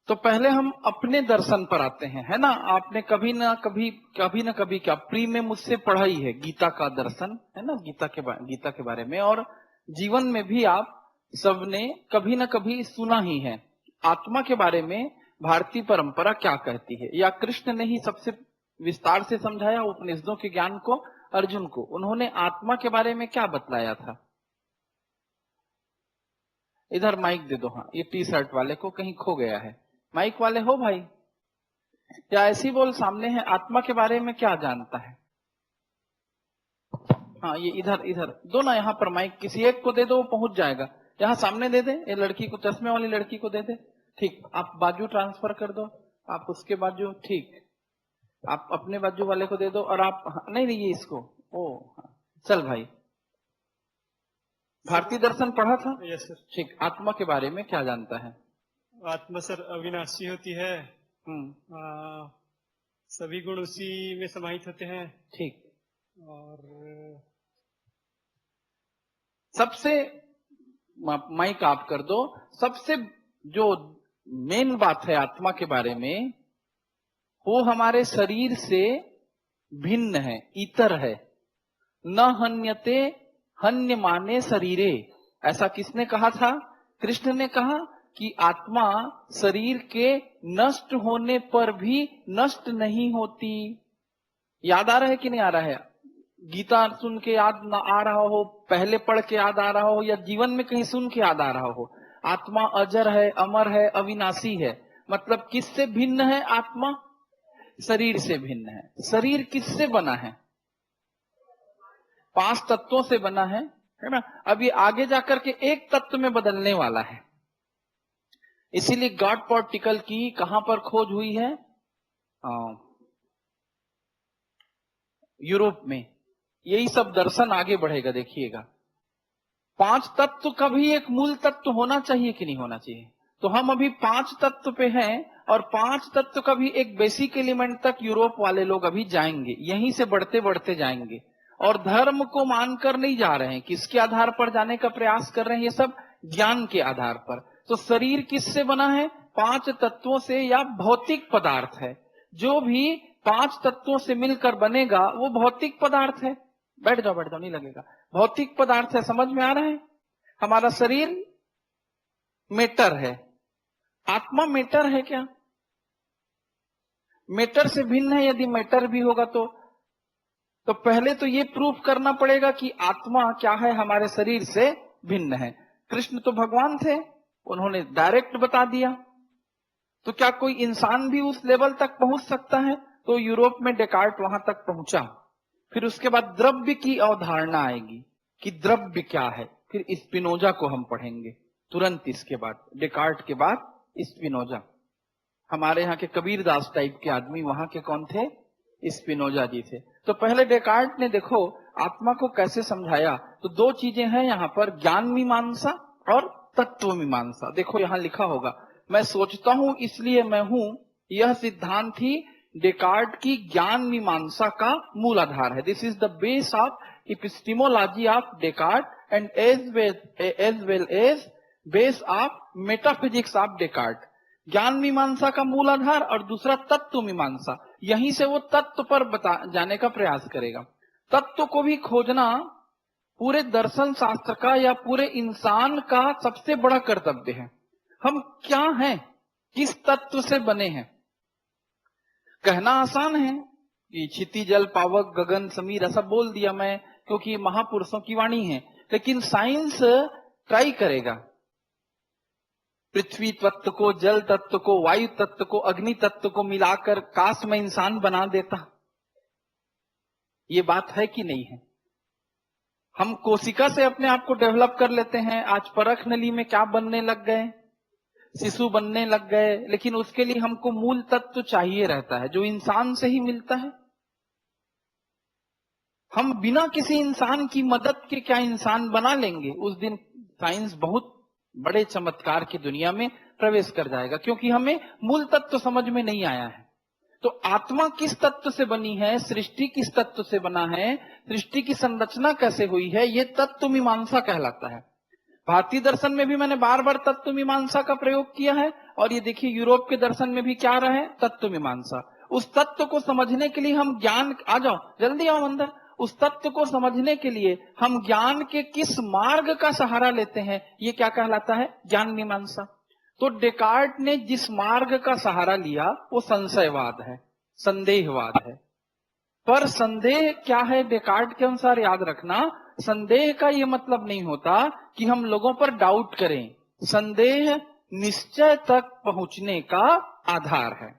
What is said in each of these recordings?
तो पहले हम अपने दर्शन पर आते हैं, है ना। आपने कभी ना कभी क्या प्री में मुझसे पढ़ा ही है गीता का दर्शन, है ना, गीता के बारे में। और जीवन में भी आप सबने कभी ना कभी सुना ही है आत्मा के बारे में भारतीय परंपरा क्या कहती है, या कृष्ण ने ही सबसे विस्तार से समझाया उपनिषदों के ज्ञान को अर्जुन को। उन्होंने आत्मा के बारे में क्या बतलाया था। इधर माइक दे दो। हाँ, ये टी शर्ट वाले को कहीं खो गया है। माइक वाले हो भाई, या ऐसी बोल सामने है, आत्मा के बारे में क्या जानता है। हाँ, ये इधर इधर दो ना, यहाँ पर माइक किसी एक को दे दो, वो पहुंच जाएगा। यहाँ सामने दे दे, ये लड़की को, चश्मे वाली लड़की को दे दे। ठीक, आप बाजू ट्रांसफर कर दो, आप उसके बाजू, ठीक, आप अपने बाजू वाले को दे दो। और आप, नहीं नहीं, ये इसको, ओ हाँ। चल भाई, भारतीय दर्शन पढ़ा था। Yes sir. ठीक, आत्मा के बारे में क्या जानता है। आत्मा सर अविनाशी होती है। हम्म, सभी गुण उसी में समाहित होते हैं। ठीक। और सबसे, माइक आप कर दो, सबसे जो मेन बात है आत्मा के बारे में, वो हमारे शरीर से भिन्न है, इतर है। न हन्यते हन्य माने शरीरे, ऐसा किसने कहा था। कृष्ण ने कहा कि आत्मा शरीर के नष्ट होने पर भी नष्ट नहीं होती। याद आ रहा है कि नहीं आ रहा है। गीता सुन के याद ना आ रहा हो, पहले पढ़ के याद आ रहा हो, या जीवन में कहीं सुन के याद आ रहा हो। आत्मा अजर है, अमर है, अविनाशी है। मतलब किससे भिन्न है आत्मा। शरीर से भिन्न है। शरीर किससे बना है। 5 तत्वों से बना है ना। अभी आगे जाकर के एक तत्व में बदलने वाला है। इसीलिए गॉड पार्टिकल की कहां पर खोज हुई है, यूरोप में। यही सब दर्शन आगे बढ़ेगा, देखिएगा। 5 तत्व का भी एक मूल तत्व होना चाहिए कि नहीं होना चाहिए। तो हम अभी 5 तत्व पे हैं, और 5 तत्व का भी एक बेसिक एलिमेंट तक यूरोप वाले लोग अभी जाएंगे, यहीं से बढ़ते बढ़ते जाएंगे। और धर्म को मानकर नहीं जा रहे हैं, किसके आधार पर जाने का प्रयास कर रहे हैं, ये सब ज्ञान के आधार पर। तो शरीर किससे बना है, 5 तत्वों से, या भौतिक पदार्थ है। जो भी 5 तत्वों से मिलकर बनेगा वो भौतिक पदार्थ है। बैठ जाओ, नहीं लगेगा। भौतिक पदार्थ है, समझ में आ रहा है। हमारा शरीर मेटर है, आत्मा मेटर है क्या। मेटर से भिन्न है। यदि मेटर भी होगा तो पहले तो ये प्रूफ करना पड़ेगा कि आत्मा क्या है, हमारे शरीर से भिन्न है। कृष्ण तो भगवान थे, उन्होंने डायरेक्ट बता दिया। तो क्या कोई इंसान भी उस लेवल तक पहुंच सकता है। तो यूरोप में डेकार्ट वहां तक पहुंचा। फिर उसके बाद द्रव्य की अवधारणा आएगी कि द्रव्य क्या है। फिर स्पिनोजा को हम पढ़ेंगे तुरंत इसके बाद, डेकार्ट के बाद स्पिनोजा। हमारे यहाँ के कबीरदास टाइप के आदमी वहां के कौन थे, स्पिनोजा जी थे। तो पहले डेकार्ट ने देखो आत्मा को कैसे समझाया। तो 2 चीजें हैं यहाँ पर, ज्ञान मीमांसा और तत्व मीमांसा। देखो यहाँ लिखा होगा, मैं सोचता हूं इसलिए मैं हूं। यह सिद्धांत ही डेकार्ट की ज्ञान मीमांसा का मूल आधार है। This is the base of epistemology of Descartes and as well as base of metaphysics of Descartes. ज्ञान मीमांसा का मूल आधार, और दूसरा तत्व मीमांसा। यहीं से वो तत्व पर जाने का प्रयास करेगा। तत्व को भी खोजना पूरे दर्शन शास्त्र का या पूरे इंसान का सबसे बड़ा कर्तव्य है। हम क्या हैं, किस तत्व से बने हैं। कहना आसान है कि क्षिति जल पावक गगन समीर, ऐसा बोल दिया मैं, क्योंकि महापुरुषों की वाणी है। लेकिन साइंस ट्राई करेगा पृथ्वी तत्व को, जल तत्व को, वायु तत्व को, अग्नि तत्व को मिलाकर काश में इंसान बना देता। ये बात है कि नहीं है। हम कोशिका से अपने आप को डेवलप कर लेते हैं। आज परख नली में क्या बनने लग गए, शिशु बनने लग गए। लेकिन उसके लिए हमको मूल तत्व चाहिए रहता है, जो इंसान से ही मिलता है। हम बिना किसी इंसान की मदद के क्या इंसान बना लेंगे। उस दिन साइंस बहुत बड़े चमत्कार की दुनिया में प्रवेश कर जाएगा, क्योंकि हमें मूल तत्व समझ में नहीं आया है। तो आत्मा किस तत्व से बनी है, सृष्टि किस तत्व से बना है, सृष्टि की संरचना कैसे हुई है, यह तत्व मीमांसा कहलाता है। भारतीय दर्शन में भी मैंने बार बार तत्व मीमांसा का प्रयोग किया है, और ये देखिए यूरोप के दर्शन में भी क्या रहे, तत्व मीमांसा। उस तत्व को समझने के लिए हम ज्ञान, आ जाओ जल्दी आओ अंदर, उस तत्व को समझने के लिए हम ज्ञान के किस मार्ग का सहारा लेते हैं, ये क्या कहलाता है, ज्ञान मीमांसा। तो डेकार्ट ने जिस मार्ग का सहारा लिया वो संशयवाद है, संदेहवाद है। पर संदेह क्या है डेकार्ट के अनुसार, याद रखना, संदेह का ये मतलब नहीं होता कि हम लोगों पर डाउट करें। संदेह निश्चय तक पहुंचने का आधार है,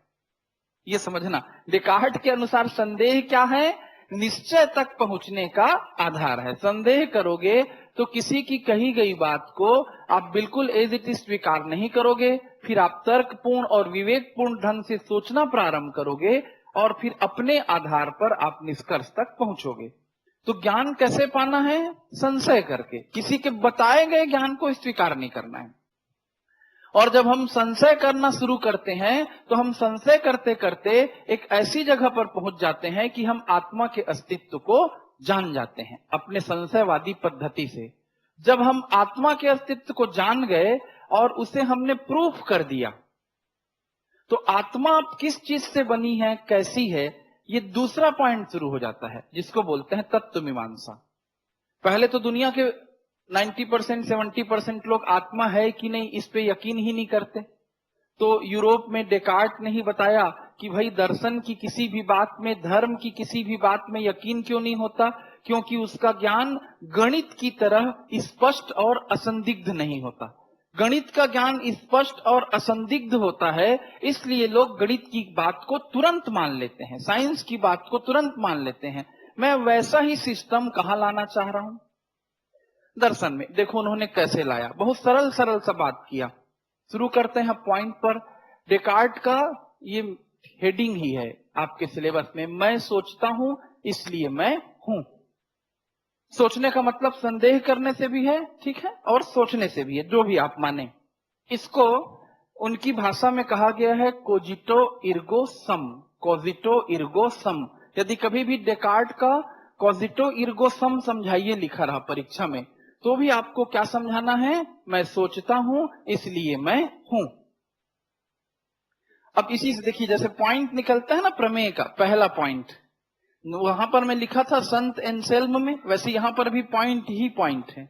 ये समझना। डेकार्ट के अनुसार संदेह क्या है, निश्चय तक पहुंचने का आधार है। संदेह करोगे तो किसी की कही गई बात को आप बिल्कुल एज इट इज स्वीकार नहीं करोगे, फिर आप तर्कपूर्ण और विवेकपूर्ण ढंग से सोचना प्रारंभ करोगे, और फिर अपने आधार पर आप निष्कर्ष तक पहुंचोगे। तो ज्ञान कैसे पाना है, संशय करके, किसी के बताए गए ज्ञान को स्वीकार नहीं करना है। और जब हम संशय करना शुरू करते हैं तो हम संशय करते करते एक ऐसी जगह पर पहुंच जाते हैं कि हम आत्मा के अस्तित्व को जान जाते हैं अपने संशयवादी पद्धति से। जब हम आत्मा के अस्तित्व को जान गए और उसे हमने प्रूफ कर दिया, तो आत्मा किस चीज से बनी है, कैसी है, ये दूसरा पॉइंट शुरू हो जाता है, जिसको बोलते हैं तत्व मीमांसा। पहले तो दुनिया के 90% 70% लोग आत्मा है कि नहीं इस पे यकीन ही नहीं करते। तो यूरोप में डेकार्ट ने ही बताया कि भाई दर्शन की किसी भी बात में, धर्म की किसी भी बात में यकीन क्यों नहीं होता, क्योंकि उसका ज्ञान गणित की तरह स्पष्ट और असंदिग्ध नहीं होता। गणित का ज्ञान स्पष्ट और असंदिग्ध होता है, इसलिए लोग गणित की बात को तुरंत मान लेते हैं, साइंस की बात को तुरंत मान लेते हैं। मैं वैसा ही सिस्टम कहां लाना चाह रहा हूं, दर्शन में। देखो उन्होंने कैसे लाया, बहुत सरल सरल सा बात किया। शुरू करते हैं पॉइंट पर। डेकार्ट का ये हेडिंग ही है आपके सिलेबस में, मैं सोचता हूं इसलिए मैं हूं। सोचने का मतलब संदेह करने से भी है, ठीक है, और सोचने से भी है, जो भी आप माने। इसको उनकी भाषा में कहा गया है कोजिटो इर्गो सम, कोजिटो इर्गो सम। यदि कभी भी डेकार्ट का कोजिटो इर्गो सम समझाइए लिखा रहा परीक्षा में, तो भी आपको क्या समझाना है, मैं सोचता हूं इसलिए मैं हूं। अब इसी से देखिए, जैसे पॉइंट निकलता है ना प्रमेय का, पहला पॉइंट वहां पर मैं लिखा था संत एंसेल्म में, वैसे यहां पर भी पॉइंट ही पॉइंट है।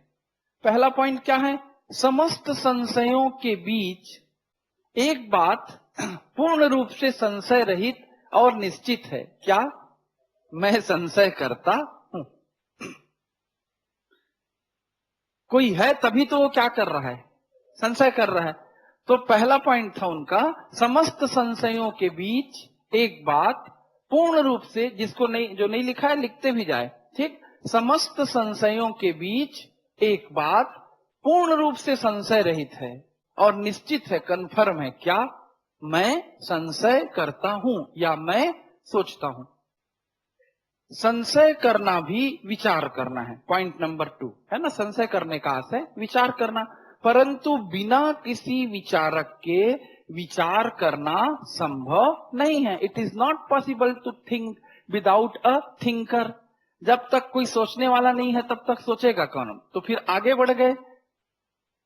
पहला पॉइंट क्या है, समस्त संशयों के बीच एक बात पूर्ण रूप से संशय रहित और निश्चित है, क्या, मैं संशय करता हूं। कोई है तभी तो वो क्या कर रहा है, संशय कर रहा है। तो पहला पॉइंट था उनका, समस्त संशयों के बीच एक बात पूर्ण रूप से, जिसको नहीं, जो नहीं लिखा है लिखते भी जाए, ठीक, समस्त संशयों के बीच एक बात पूर्ण रूप से संशय रहित है और निश्चित है, कन्फर्म है, क्या, मैं संशय करता हूं या मैं सोचता हूं। संशय करना भी विचार करना है, पॉइंट नंबर 2 है ना, संशय करने का अर्थ है विचार करना, परंतु बिना किसी विचारक के विचार करना संभव नहीं है। It is not possible to think without a thinker. जब तक कोई सोचने वाला नहीं है तब तक सोचेगा कौन। तो फिर आगे बढ़ गए,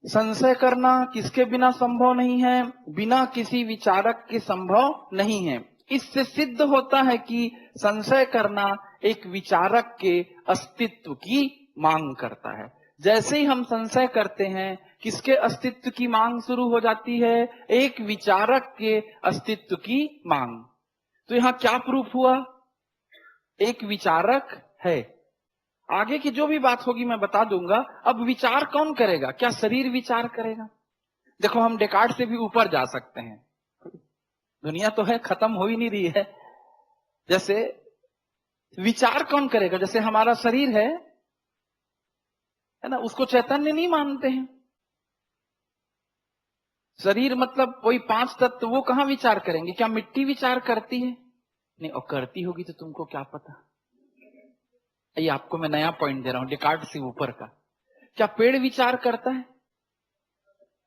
संशय करना किसके बिना संभव नहीं है, बिना किसी विचारक के संभव नहीं है। इससे सिद्ध होता है कि संशय करना एक विचारक के अस्तित्व की मांग करता है। जैसे ही हम संशय करते हैं, किसके अस्तित्व की मांग शुरू हो जाती है, एक विचारक के अस्तित्व की मांग। तो यहां क्या प्रूफ हुआ, एक विचारक है। आगे की जो भी बात होगी मैं बता दूंगा। अब विचार कौन करेगा, क्या शरीर विचार करेगा? देखो हम डेकार्ट से भी ऊपर जा सकते हैं, दुनिया तो है, खत्म हो ही नहीं रही है। जैसे विचार कौन करेगा, जैसे हमारा शरीर है ना, उसको चैतन्य नहीं मानते हैं। शरीर मतलब वही 5 तत्व, वो कहां विचार करेंगे? क्या मिट्टी विचार करती है? नहीं, और करती होगी तो तुमको क्या पता। ये आपको मैं नया पॉइंट दे रहा हूं डेकार्ट से ऊपर का। क्या पेड़ विचार करता है?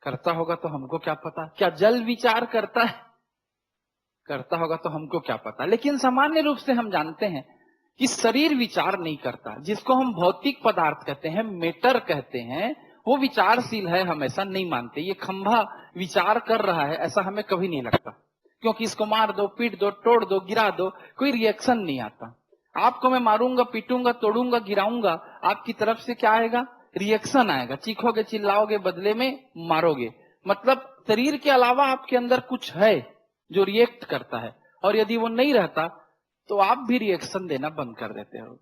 करता होगा तो हमको क्या पता। क्या जल विचार करता है? करता होगा तो हमको क्या पता। लेकिन सामान्य रूप से हम जानते हैं कि शरीर विचार नहीं करता। जिसको हम भौतिक पदार्थ कहते हैं, मेटर कहते हैं, वो विचारशील है हम ऐसा नहीं मानते। ये खंभा विचार कर रहा है ऐसा हमें कभी नहीं लगता, क्योंकि इसको मार दो, पीट दो, तोड़ दो, गिरा दो, कोई रिएक्शन नहीं आता। आपको मैं मारूंगा, पीटूंगा, तोड़ूंगा, गिराऊंगा, आपकी तरफ से क्या आएगा? रिएक्शन आएगा, चीखोगे, चिल्लाओगे, बदले में मारोगे। मतलब शरीर के अलावा आपके अंदर कुछ है जो रिएक्ट करता है, और यदि वो नहीं रहता तो आप भी रिएक्शन देना बंद कर देते हो।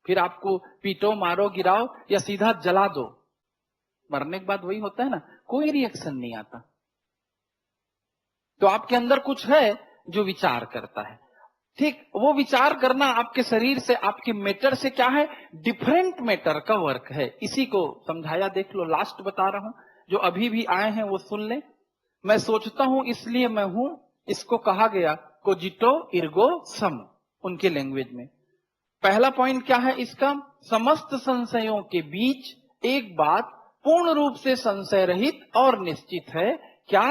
फिर आपको पीटो, मारो, गिराओ या सीधा जला दो, मरने के बाद वही होता है ना, कोई रिएक्शन नहीं आता। तो आपके अंदर कुछ है जो विचार करता है। ठीक, वो विचार करना आपके शरीर से, आपके मैटर से क्या है? डिफरेंट मैटर का वर्क है। इसी को समझाया, देख लो, लास्ट बता रहा हूं, जो अभी भी आए हैं वो सुन ले। मैं सोचता हूं इसलिए मैं हूं, इसको कहा गया कोजिटो इर्गो सम, उनके लैंग्वेज में। पहला पॉइंट क्या है इसका? समस्त संशयों के बीच एक बात पूर्ण रूप से संशय रहित और निश्चित है। क्या?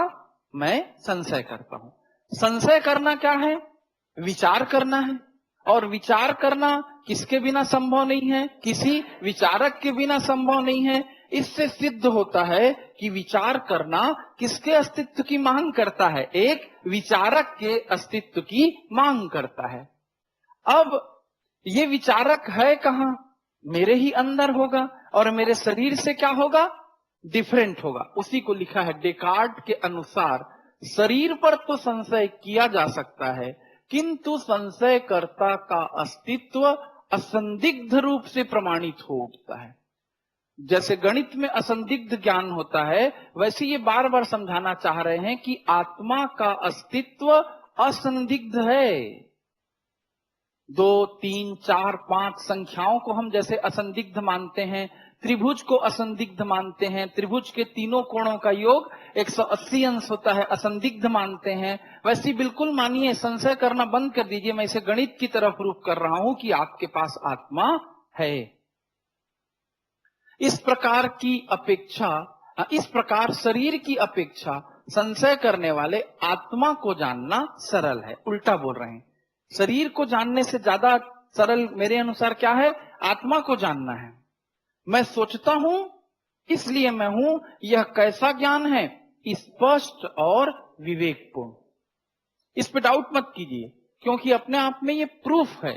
मैं संशय करता हूं। संशय करना क्या है? विचार करना है। और विचार करना किसके बिना संभव नहीं है? किसी विचारक के बिना संभव नहीं है। इससे सिद्ध होता है कि विचार करना किसके अस्तित्व की मांग करता है? एक विचारक के अस्तित्व की मांग करता है। अब ये विचारक है कहां? मेरे ही अंदर होगा, और मेरे शरीर से क्या होगा? डिफरेंट होगा। उसी को लिखा है डेकार्ट के अनुसार, शरीर पर तो संशय किया जा सकता है, किंतु संशयकर्ता का अस्तित्व असंदिग्ध रूप से प्रमाणित हो उठता है। जैसे गणित में असंदिग्ध ज्ञान होता है, वैसे ये बार बार समझाना चाह रहे हैं कि आत्मा का अस्तित्व असंदिग्ध है। 2, 3, 4, 5 संख्याओं को हम जैसे असंदिग्ध मानते हैं, त्रिभुज को असंदिग्ध मानते हैं, त्रिभुज के तीनों कोणों का योग 180 अंश होता है, असंदिग्ध मानते हैं। वैसे बिल्कुल मानिए, संशय करना बंद कर दीजिए। मैं इसे गणित की तरफ रूप कर रहा हूं कि आपके पास आत्मा है। इस प्रकार शरीर की अपेक्षा संशय करने वाले आत्मा को जानना सरल है। उल्टा बोल रहे हैं, शरीर को जानने से ज्यादा सरल मेरे अनुसार क्या है? आत्मा को जानना है। मैं सोचता हूं इसलिए मैं हूं, यह कैसा ज्ञान है? स्पष्ट और विवेकपूर्ण। इस पे डाउट मत कीजिए, क्योंकि अपने आप में यह प्रूफ है।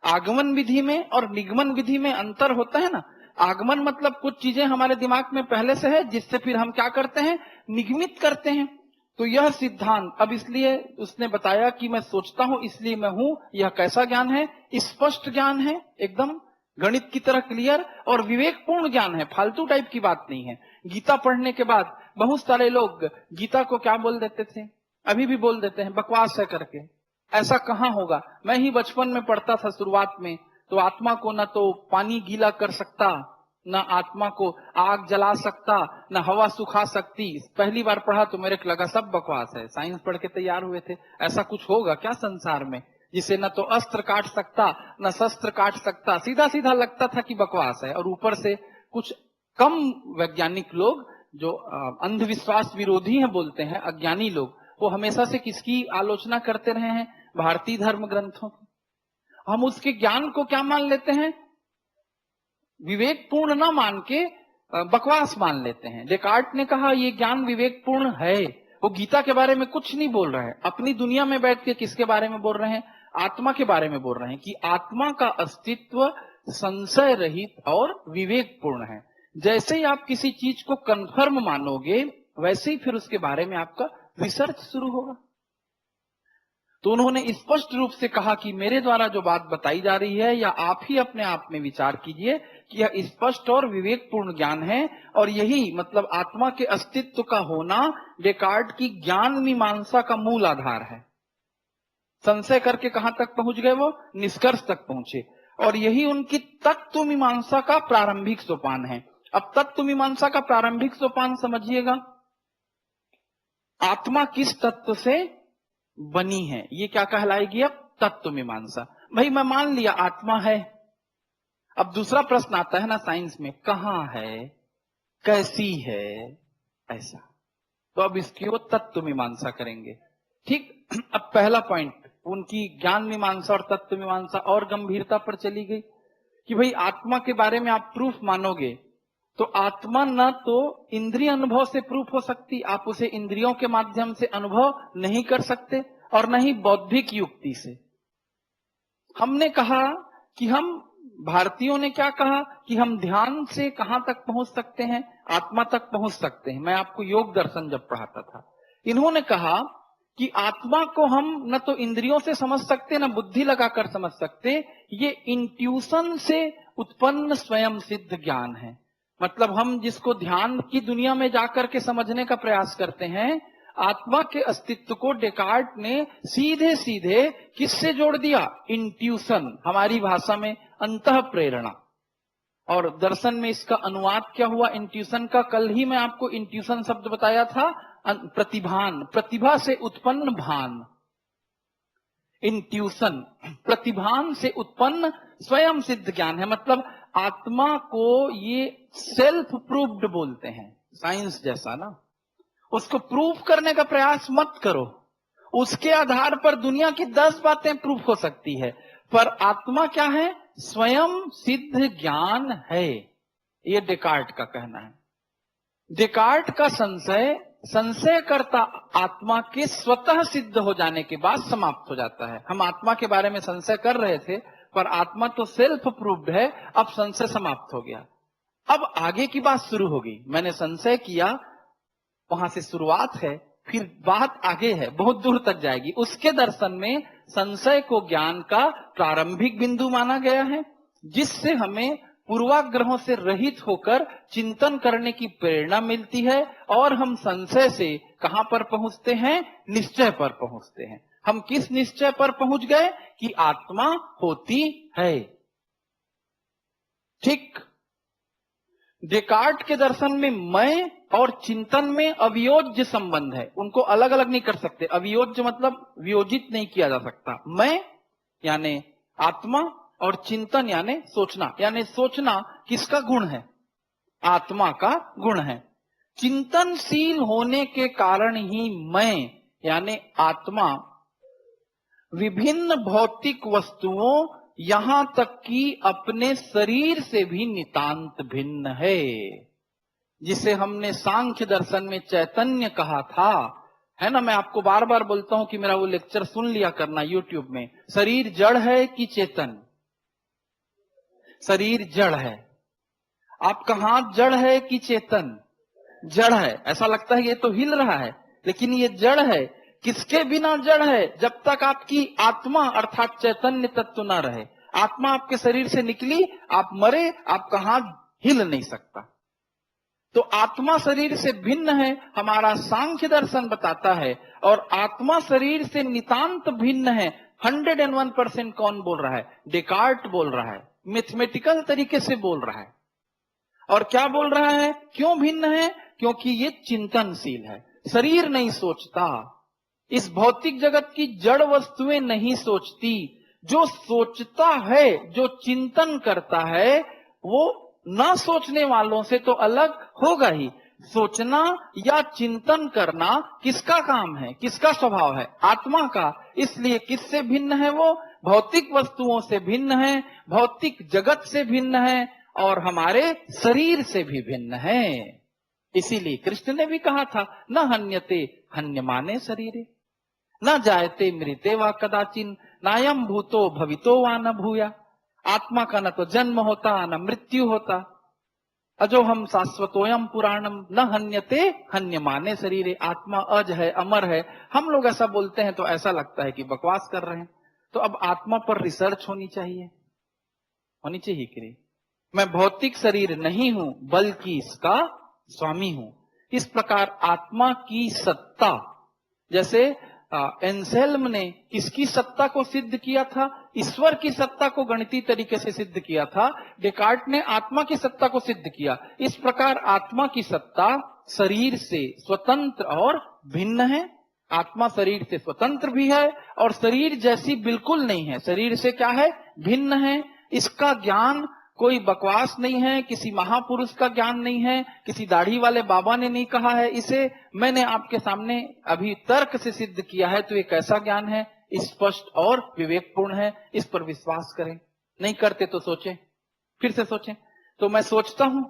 आगमन विधि में और निगमन विधि में अंतर होता है ना। आगमन मतलब कुछ चीजें हमारे दिमाग में पहले से है, जिससे फिर हम क्या करते हैं? निगमित करते हैं। तो यह सिद्धांत, अब इसलिए उसने बताया कि मैं सोचता हूं इसलिए मैं हूं, यह कैसा ज्ञान है? स्पष्ट ज्ञान है, एकदम गणित की तरह क्लियर, और विवेकपूर्ण ज्ञान है, फालतू टाइप की बात नहीं है। गीता पढ़ने के बाद बहुत सारे लोग गीता को क्या बोल देते थे, अभी भी बोल देते हैं, बकवास है करके। ऐसा कहां होगा? मैं ही बचपन में पढ़ता था शुरुआत में, तो आत्मा को न तो पानी गीला कर सकता, न आत्मा को आग जला सकता, न हवा सुखा सकती। पहली बार पढ़ा तो मेरे को लगा सब बकवास है, साइंस पढ़ के तैयार हुए थे। ऐसा कुछ होगा क्या संसार में जिसे न तो अस्त्र काट सकता न शस्त्र काट सकता? सीधा सीधा लगता था कि बकवास है। और ऊपर से कुछ कम वैज्ञानिक लोग जो अंधविश्वास विरोधी हैं बोलते हैं, अज्ञानी लोग, वो हमेशा से किसकी आलोचना करते रहे हैं? भारतीय धर्म ग्रंथों की। हम उसके ज्ञान को क्या मान लेते हैं? विवेकपूर्ण ना मान के बकवास मान लेते हैं। डेकार्ट ने कहा ये ज्ञान विवेकपूर्ण है। वो गीता के बारे में कुछ नहीं बोल रहे हैं, अपनी दुनिया में बैठ के किसके बारे में बोल रहे हैं? आत्मा के बारे में बोल रहे हैं कि आत्मा का अस्तित्व संशय रहित और विवेकपूर्ण है। जैसे ही आप किसी चीज को कंफर्म मानोगे, वैसे ही फिर उसके बारे में आपका रिसर्च शुरू होगा। तो उन्होंने स्पष्ट रूप से कहा कि मेरे द्वारा जो बात बताई जा रही है, या आप ही अपने आप में विचार कीजिए कि यह स्पष्ट और विवेकपूर्ण ज्ञान है, और यही मतलब आत्मा के अस्तित्व का होना डेकार्ट की ज्ञान मीमांसा का मूल आधार है। संशय करके कहां तक पहुंच गए? वो निष्कर्ष तक पहुंचे, और यही उनकी तत्व मीमांसा का प्रारंभिक सोपान है। अब तत्व मीमांसा का प्रारंभिक सोपान समझिएगा, आत्मा किस तत्व से बनी है, ये क्या कहलाएगी? अब तत्व मीमांसा। भाई मैं मान लिया आत्मा है, अब दूसरा प्रश्न आता है ना साइंस में, कहां है, कैसी है, ऐसा। तो अब इसकी वो तत्व मीमांसा करेंगे। ठीक, अब पहला पॉइंट, उनकी ज्ञान मीमांसा और तत्व मीमांसा और गंभीरता पर चली गई कि भाई आत्मा के बारे में आप प्रूफ मानोगे तो आत्मा न तो इंद्रिय अनुभव से प्रूफ हो सकती, आप उसे इंद्रियों के माध्यम से अनुभव नहीं कर सकते, और न ही बौद्धिक युक्ति से। हमने कहा कि हम भारतीयों ने क्या कहा कि हम ध्यान से कहां तक पहुंच सकते हैं, आत्मा तक पहुंच सकते हैं। मैं आपको योग दर्शन जब पढ़ाता था, इन्होंने कहा कि आत्मा को हम न तो इंद्रियों से समझ सकते, न बुद्धि लगाकर समझ सकते, ये इंट्यूशन से उत्पन्न स्वयं सिद्ध ज्ञान है। मतलब हम जिसको ध्यान की दुनिया में जाकर के समझने का प्रयास करते हैं, आत्मा के अस्तित्व को डेकार्ट ने सीधे सीधे किससे जोड़ दिया? इंट्यूशन, हमारी भाषा में अंतः प्रेरणा। और दर्शन में इसका अनुवाद क्या हुआ इंट्यूशन का? कल ही मैं आपको इंट्यूशन शब्द बताया था, प्रतिभान, प्रतिभा से उत्पन्न भान। इंट्यूशन प्रतिभान से उत्पन्न स्वयं सिद्ध ज्ञान है। मतलब आत्मा को ये सेल्फ प्रूव्ड बोलते हैं, साइंस जैसा ना। उसको प्रूव करने का प्रयास मत करो, उसके आधार पर दुनिया की 10 बातें प्रूफ हो सकती है, पर आत्मा क्या है? स्वयं सिद्ध ज्ञान है, ये डेकार्ट का कहना है। डेकार्ट का संशय करता आत्मा के स्वतः सिद्ध हो जाने के बाद समाप्त हो जाता है। हम आत्मा के बारे में संशय कर रहे थे, पर आत्मा तो सेल्फ प्रूव्ड है, अब संशय समाप्त हो गया। अब आगे की बात शुरू होगी। मैंने संशय किया, वहां से शुरुआत है, फिर बात आगे है, बहुत दूर तक जाएगी। उसके दर्शन में संशय को ज्ञान का प्रारंभिक बिंदु माना गया है, जिससे हमें पूर्वाग्रहों से रहित होकर चिंतन करने की प्रेरणा मिलती है, और हम संशय से कहां पर पहुंचते हैं? निश्चय पर पहुंचते हैं। हम किस निश्चय पर पहुंच गए? कि आत्मा होती है। ठीक, डेकार्ट के दर्शन में मैं और चिंतन में अवियोज्य संबंध है, उनको अलग अलग नहीं कर सकते। अवियोज्य मतलब वियोजित नहीं किया जा सकता। मैं यानी आत्मा और चिंतन यानी सोचना। यानी सोचना किसका गुण है? आत्मा का गुण है। चिंतनशील होने के कारण ही मैं यानी आत्मा विभिन्न भौतिक वस्तुओं, यहां तक कि अपने शरीर से भी नितांत भिन्न है, जिसे हमने सांख्य दर्शन में चैतन्य कहा था, है ना। मैं आपको बार बार बोलता हूं कि मेरा वो लेक्चर सुन लिया करना यूट्यूब में। शरीर जड़ है कि चेतन? शरीर जड़ है। आपका हाथ जड़ है कि चेतन? जड़ है। ऐसा लगता है ये तो हिल रहा है, लेकिन ये जड़ है। किसके बिना जड़ है? जब तक आपकी आत्मा अर्थात चैतन्य तत्व ना रहे। आत्मा आपके शरीर से निकली, आप मरे, आपका हाथ हिल नहीं सकता। तो आत्मा शरीर से भिन्न है, हमारा सांख्य दर्शन बताता है। और आत्मा शरीर से नितांत भिन्न है। 101% कौन बोल रहा है? डेकार्ट बोल रहा है, मैथमेटिकल तरीके से बोल रहा है। और क्या बोल रहा है? क्यों भिन्न है? क्योंकि ये चिंतनशील है। शरीर नहीं सोचता, इस भौतिक जगत की जड़ वस्तुएं नहीं सोचती। जो सोचता है, जो चिंतन करता है, वो ना सोचने वालों से तो अलग होगा ही। सोचना या चिंतन करना किसका काम है? किसका स्वभाव है? आत्मा का। इसलिए किससे भिन्न है वो? भौतिक वस्तुओं से भिन्न है, भौतिक जगत से भिन्न है, और हमारे शरीर से भी भिन्न है। इसीलिए कृष्ण ने भी कहा था, न हन्यते हन्यमाने शरीरे, न जायते मृते वा कदाचिन, नायम भूतो भवितो वा न भूया। आत्मा का न तो जन्म होता, न मृत्यु होता। अजो हम शाश्वतोयम पुराणम न हन्यते हन्यमाने शरीरे। आत्मा अज है, अमर है। हम लोग ऐसा बोलते हैं तो ऐसा लगता है कि बकवास कर रहे हैं। तो अब आत्मा पर रिसर्च होनी चाहिए कि नहीं? मैं भौतिक शरीर नहीं हूं, बल्कि इसका स्वामी हूं। इस प्रकार आत्मा की सत्ता, जैसे एंसेल्म ने किसकी सत्ता को सिद्ध किया था? ईश्वर की सत्ता को गणितीय तरीके से सिद्ध किया था। डेकार्ट ने आत्मा की सत्ता को सिद्ध किया। इस प्रकार आत्मा की सत्ता शरीर से स्वतंत्र और भिन्न है। आत्मा शरीर से स्वतंत्र भी है और शरीर जैसी बिल्कुल नहीं है। शरीर से क्या है? भिन्न है। इसका ज्ञान कोई बकवास नहीं है, किसी महापुरुष का ज्ञान नहीं है, किसी दाढ़ी वाले बाबा ने नहीं कहा है। इसे मैंने आपके सामने अभी तर्क से सिद्ध किया है। तो ये कैसा ज्ञान है? स्पष्ट और विवेकपूर्ण है। इस पर विश्वास करें। नहीं करते तो सोचें, फिर से सोचें। तो मैं सोचता हूं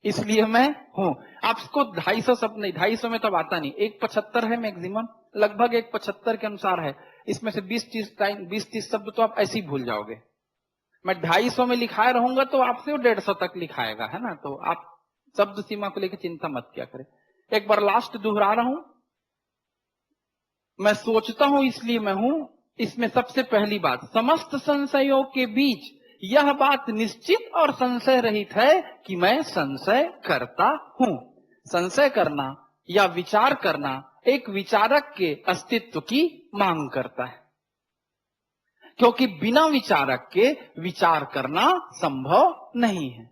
इसलिए मैं हूं। आपको 250 शब्द नहीं, 250 में तो आता नहीं, 175 है मैक्सिमम, लगभग 175 के अनुसार है। इसमें से 20-30 शब्द तो आप ऐसे ही भूल जाओगे। मैं 250 में लिखाए रहूंगा तो आपसे वो 150 तक लिखाएगा, है ना। तो आप शब्द सीमा को लेकर चिंता मत किया करें। एक बार लास्ट दोहरा रहा हूं, मैं सोचता हूं इसलिए मैं हूं। इसमें सबसे पहली बात, समस्त संशयों के बीच यह बात निश्चित और संशय रहित है कि मैं संशय करता हूं। संशय करना या विचार करना एक विचारक के अस्तित्व की मांग करता है, क्योंकि बिना विचारक के विचार करना संभव नहीं है।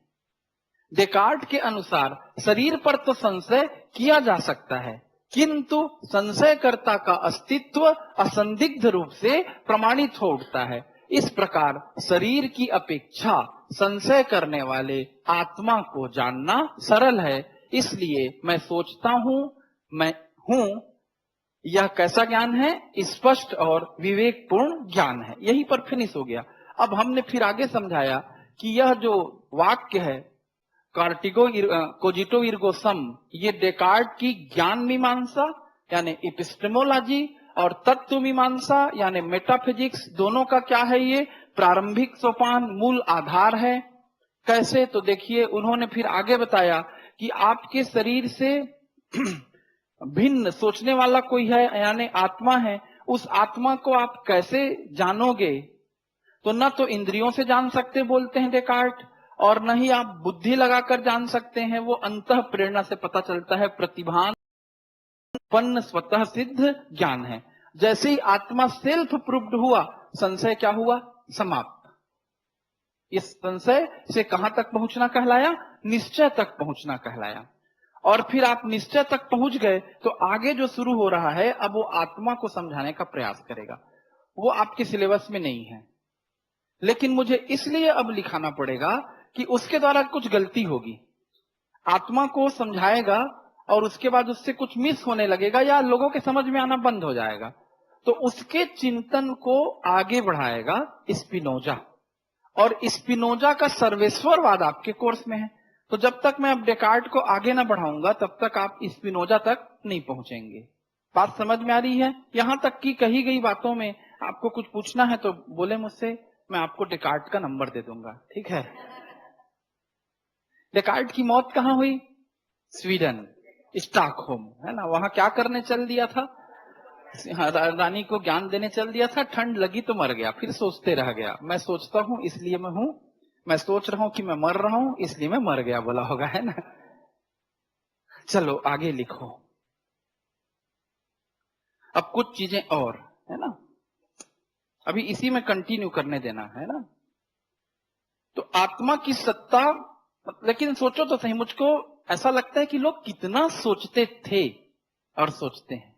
डेकार्ट के अनुसार शरीर पर तो संशय किया जा सकता है, किंतु संशयकर्ता का अस्तित्व असंदिग्ध रूप से प्रमाणित हो उठता है। इस प्रकार शरीर की अपेक्षा संशय करने वाले आत्मा को जानना सरल है। इसलिए मैं सोचता हूं, मैं हूं, यह कैसा ज्ञान है? स्पष्ट और विवेकपूर्ण ज्ञान है। यहीं पर फिनिश हो गया। अब हमने फिर आगे समझाया कि यह जो वाक्य है कोजिटो इर्गो सम, ये डेकार्ट की ज्ञान मीमांसा यानी एपिस्टेमोलॉजी और तत्व मीमांसा यानी मेटाफिजिक्स, दोनों का क्या है? ये प्रारंभिक सोपान, मूल आधार है। कैसे? तो देखिए, उन्होंने फिर आगे बताया कि आपके शरीर से भिन्न सोचने वाला कोई है, यानी आत्मा है। उस आत्मा को आप कैसे जानोगे? तो न तो इंद्रियों से जान सकते बोलते हैं डेकार्ट, और न ही आप बुद्धि लगाकर जान सकते हैं। वो अंतः प्रेरणा से पता चलता है, प्रतिभान उत्पन्न स्वतः सिद्ध ज्ञान है। जैसे ही आत्मा सेल्फ प्रूव्ड हुआ, संशय क्या हुआ? समाप्त। इस संशय से कहां तक पहुंचना कहलाया? निश्चय तक पहुंचना कहलाया। और फिर आप निश्चय तक पहुंच गए तो आगे जो शुरू हो रहा है, अब वो आत्मा को समझाने का प्रयास करेगा। वो आपके सिलेबस में नहीं है, लेकिन मुझे इसलिए अब लिखाना पड़ेगा कि उसके द्वारा कुछ गलती होगी। आत्मा को समझाएगा और उसके बाद उससे कुछ मिस होने लगेगा या लोगों के समझ में आना बंद हो जाएगा, तो उसके चिंतन को आगे बढ़ाएगा स्पिनोजा। और स्पिनोजा का सर्वेश्वरवाद आपके कोर्स में है। तो जब तक मैं अब डेकार्ट को आगे ना बढ़ाऊंगा, तब तक आप स्पिनोजा तक नहीं पहुंचेंगे। बात समझ में आ रही है? यहां तक की कही गई बातों में आपको कुछ पूछना है तो बोले मुझसे, मैं आपको डेकार्ट का नंबर दे दूंगा, ठीक है। डेकार्ट की मौत कहां हुई? स्वीडन, स्टॉकहोम, है ना। वहां क्या करने चल दिया था? रानी को ज्ञान देने चल दिया था। ठंड लगी तो मर गया, फिर सोचते रह गया, मैं सोचता हूं इसलिए मैं हूं, मैं सोच रहा हूं कि मैं मर रहा हूं इसलिए मैं मर गया, बोला होगा, है ना। चलो आगे लिखो। अब कुछ चीजें और, है ना, अभी इसी में कंटिन्यू करने देना, है ना। तो आत्मा की सत्ता, लेकिन सोचो तो सही, मुझको ऐसा लगता है कि लोग कितना सोचते थे और सोचते हैं।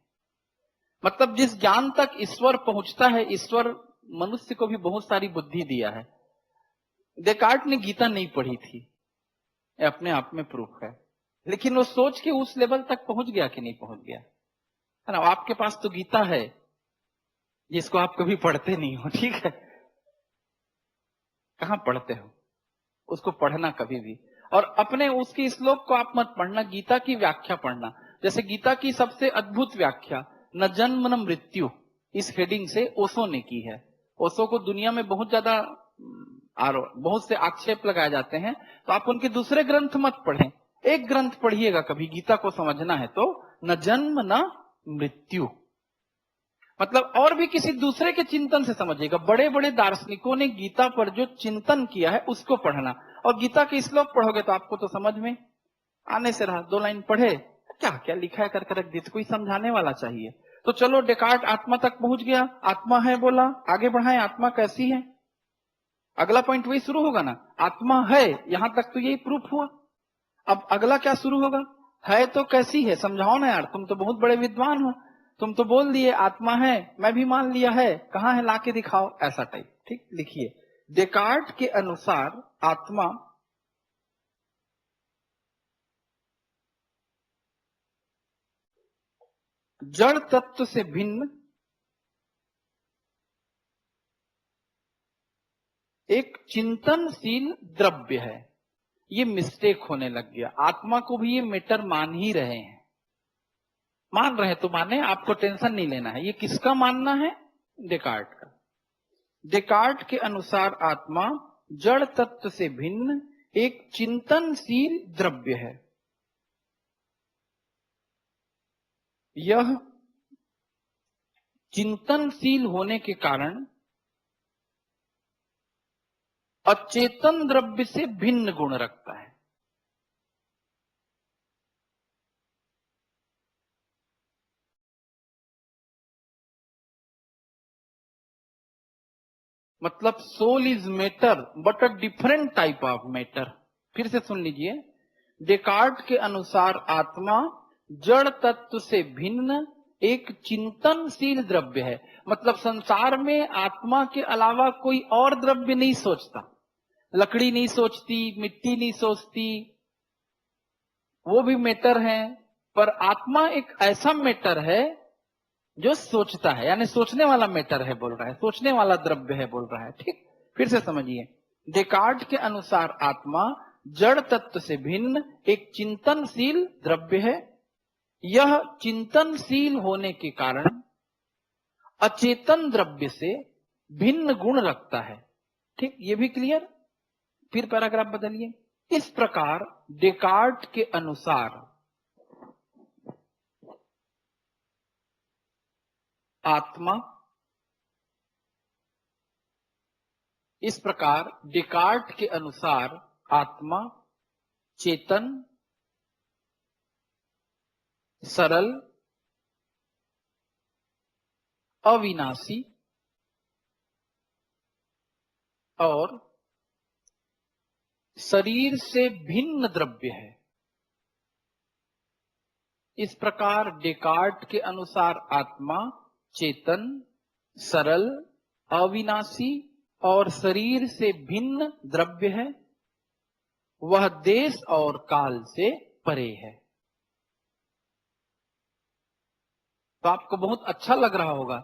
मतलब जिस ज्ञान तक ईश्वर पहुंचता है, ईश्वर मनुष्य को भी बहुत सारी बुद्धि दिया है। डेकार्ट ने गीता नहीं पढ़ी थी, ये अपने आप में प्रूफ है, लेकिन वो सोच के उस लेवल तक पहुंच गया कि नहीं पहुंच गया, है ना। आपके पास तो गीता है जिसको आप कभी पढ़ते नहीं हो, ठीक है। कहां पढ़ते हो उसको? पढ़ना कभी भी। और अपने उसके श्लोक को आप मत पढ़ना, गीता की व्याख्या पढ़ना। जैसे गीता की सबसे अद्भुत व्याख्या न जन्म न मृत्यु, इस हेडिंग से ओशो ने की है। ओशो को दुनिया में बहुत ज्यादा बहुत से आक्षेप लगाए जाते हैं, तो आप उनके दूसरे ग्रंथ मत पढ़ें, एक ग्रंथ पढ़िएगा कभी गीता को समझना है तो, न जन्म न मृत्यु। मतलब और भी किसी दूसरे के चिंतन से समझिएगा। बड़े बड़े दार्शनिकों ने गीता पर जो चिंतन किया है उसको पढ़ना, और गीता के श्लोक पढ़ोगे तो आपको तो समझ में आने से रहा। 2 लाइन पढ़े, क्या क्या लिखा है करके रख दी, तो कोई समझाने वाला चाहिए। तो चलो, डेकार्ट आत्मा तक पहुंच गया, आत्मा है बोला, आगे बढ़ाएं, आत्मा कैसी है? अगला पॉइंट वही शुरू होगा ना, आत्मा है, यहां तक तो यही प्रूफ हुआ। अब अगला क्या शुरू होगा? है तो कैसी है, समझाओ ना यार, तुम तो बहुत बड़े विद्वान हो, तुम तो बोल दिए आत्मा है, मैं भी मान लिया है, कहां है लाके दिखाओ, ऐसा टाइप। ठीक, लिखिए। डेकार्ट के अनुसार आत्मा जड़ तत्व से भिन्न एक चिंतनशील द्रव्य है। ये मिस्टेक होने लग गया। आत्मा को भी ये मैटर मान ही रहे हैं, मान रहे तो माने, आपको टेंशन नहीं लेना है। ये किसका मानना है? डेकार्ट का। डेकार्ट के अनुसार आत्मा जड़ तत्व से भिन्न एक चिंतनशील द्रव्य है। यह चिंतनशील होने के कारण अचेतन द्रव्य से भिन्न गुण रखता है। मतलब soul is matter but a different type of matter. फिर से सुन लीजिए, डेकार्ट के अनुसार आत्मा जड़ तत्व से भिन्न एक चिंतनशील द्रव्य है। मतलब संसार में आत्मा के अलावा कोई और द्रव्य नहीं सोचता। लकड़ी नहीं सोचती, मिट्टी नहीं सोचती, वो भी मैटर है। पर आत्मा एक ऐसा मैटर है जो सोचता है, यानी सोचने वाला मैटर है बोल रहा है, सोचने वाला द्रव्य है बोल रहा है। ठीक, फिर से समझिए, डेकार्ट के अनुसार आत्मा जड़ तत्व से भिन्न एक चिंतनशील द्रव्य है। यह चिंतनशील होने के कारण अचेतन द्रव्य से भिन्न गुण रखता है। ठीक, ये भी क्लियर। फिर पैराग्राफ बदलिए। इस प्रकार डेकार्ट के अनुसार आत्मा, इस प्रकार डेकार्ट के अनुसार आत्मा चेतन, सरल, अविनाशी और शरीर से भिन्न द्रव्य है। इस प्रकार डेकार्ट के अनुसार आत्मा चेतन, सरल, अविनाशी और शरीर से भिन्न द्रव्य है। वह देश और काल से परे है। तो आपको बहुत अच्छा लग रहा होगा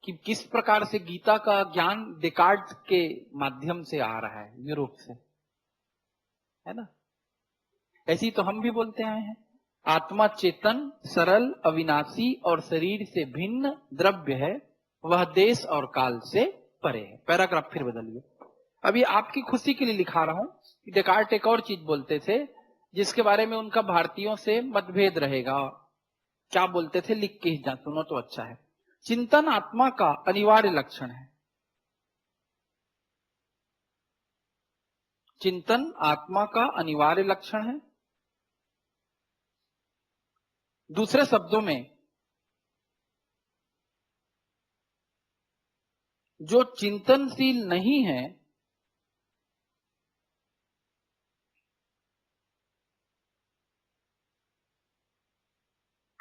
कि किस प्रकार से गीता का ज्ञान डेकार्ट के माध्यम से आ रहा है, यूरोप से, है ना। ऐसी तो हम भी बोलते आए हैं, आत्मा चेतन, सरल, अविनाशी और शरीर से भिन्न द्रव्य है। वह देश और काल से परे है। पैराग्राफ फिर बदलिए। अभी आपकी खुशी के लिए लिखा रहा हूं कि डेकार्ट एक और चीज बोलते थे जिसके बारे में उनका भारतीयों से मतभेद रहेगा। क्या बोलते थे, लिख के ही जा, सुनो तो अच्छा है। चिंतन आत्मा का अनिवार्य लक्षण है। चिंतन आत्मा का अनिवार्य लक्षण है। दूसरे शब्दों में, जो चिंतनशील नहीं है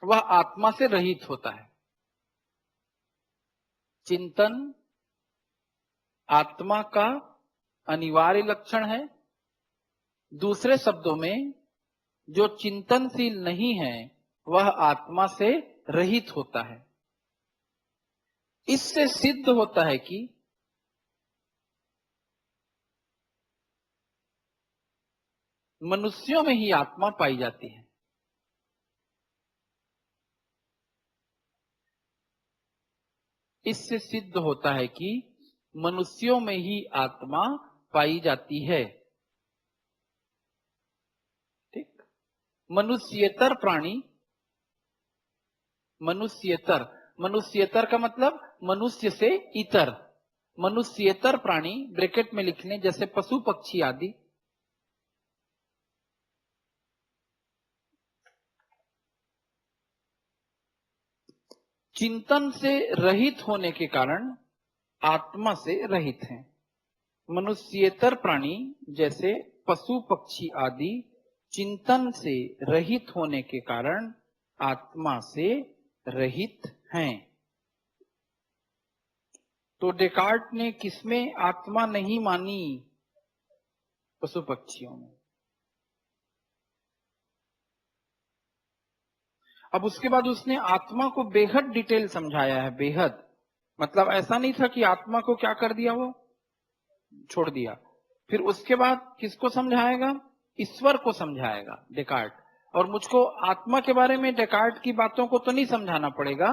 वह आत्मा से रहित होता है। चिंतन आत्मा का अनिवार्य लक्षण है। दूसरे शब्दों में, जो चिंतनशील नहीं है वह आत्मा से रहित होता है। इससे सिद्ध होता है कि मनुष्यों में ही आत्मा पाई जाती है। इससे सिद्ध होता है कि मनुष्यों में ही आत्मा पाई जाती है। ठीक, मनुष्येतर प्राणी, मनुष्येतर, मनुष्येतर का मतलब मनुष्य से इतर, मनुष्येतर प्राणी ब्रैकेट में लिख लें, जैसे पशु पक्षी आदि, चिंतन से रहित होने के कारण आत्मा से रहित हैं। मनुष्येतर प्राणी जैसे पशु पक्षी आदि चिंतन से रहित होने के कारण आत्मा से रहित हैं। तो डेकार्ट ने किसमें आत्मा नहीं मानी? पशु पक्षियों में। अब उसके बाद उसने आत्मा को बेहद डिटेल समझाया है, बेहद। मतलब ऐसा नहीं था कि आत्मा को क्या कर दिया, वो छोड़ दिया। फिर उसके बाद किसको समझाएगा? ईश्वर को समझाएगा डेकार्ट, और मुझको आत्मा के बारे में डेकार्ट की बातों को तो नहीं समझाना पड़ेगा,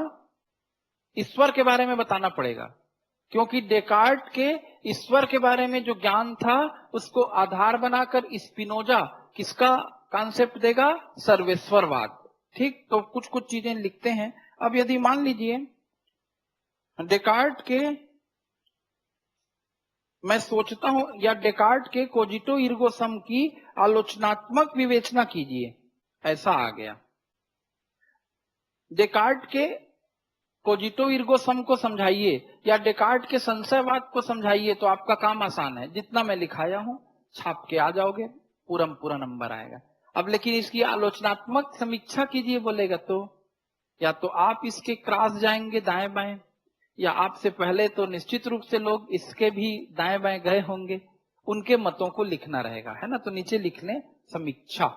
ईश्वर के बारे में बताना पड़ेगा, क्योंकि डेकार्ट के ईश्वर के बारे में जो ज्ञान था उसको आधार बनाकर स्पिनोजा किसका कॉन्सेप्ट देगा? सर्वेश्वरवाद। ठीक, तो कुछ कुछ चीजें लिखते हैं। अब यदि मान लीजिए डेकार्ट के मैं सोचता हूं, या डेकार्ट के कोजिटो इर्गो सम की आलोचनात्मक विवेचना कीजिए, ऐसा आ गया। डेकार्ट के कोजिटो इर्गो सम को समझाइए या डेकार्ट के संशयवाद को समझाइए, तो आपका काम आसान है। जितना मैं लिखाया हूं छाप के आ जाओगे, पूरा नंबर आएगा। अब लेकिन इसकी आलोचनात्मक समीक्षा कीजिए बोलेगा तो या तो आप इसके क्रॉस जाएंगे दाएं बाएं, या आपसे पहले तो निश्चित रूप से लोग इसके भी दाएं बाएं गए होंगे, उनके मतों को लिखना रहेगा, है ना। तो नीचे लिख लें समीक्षा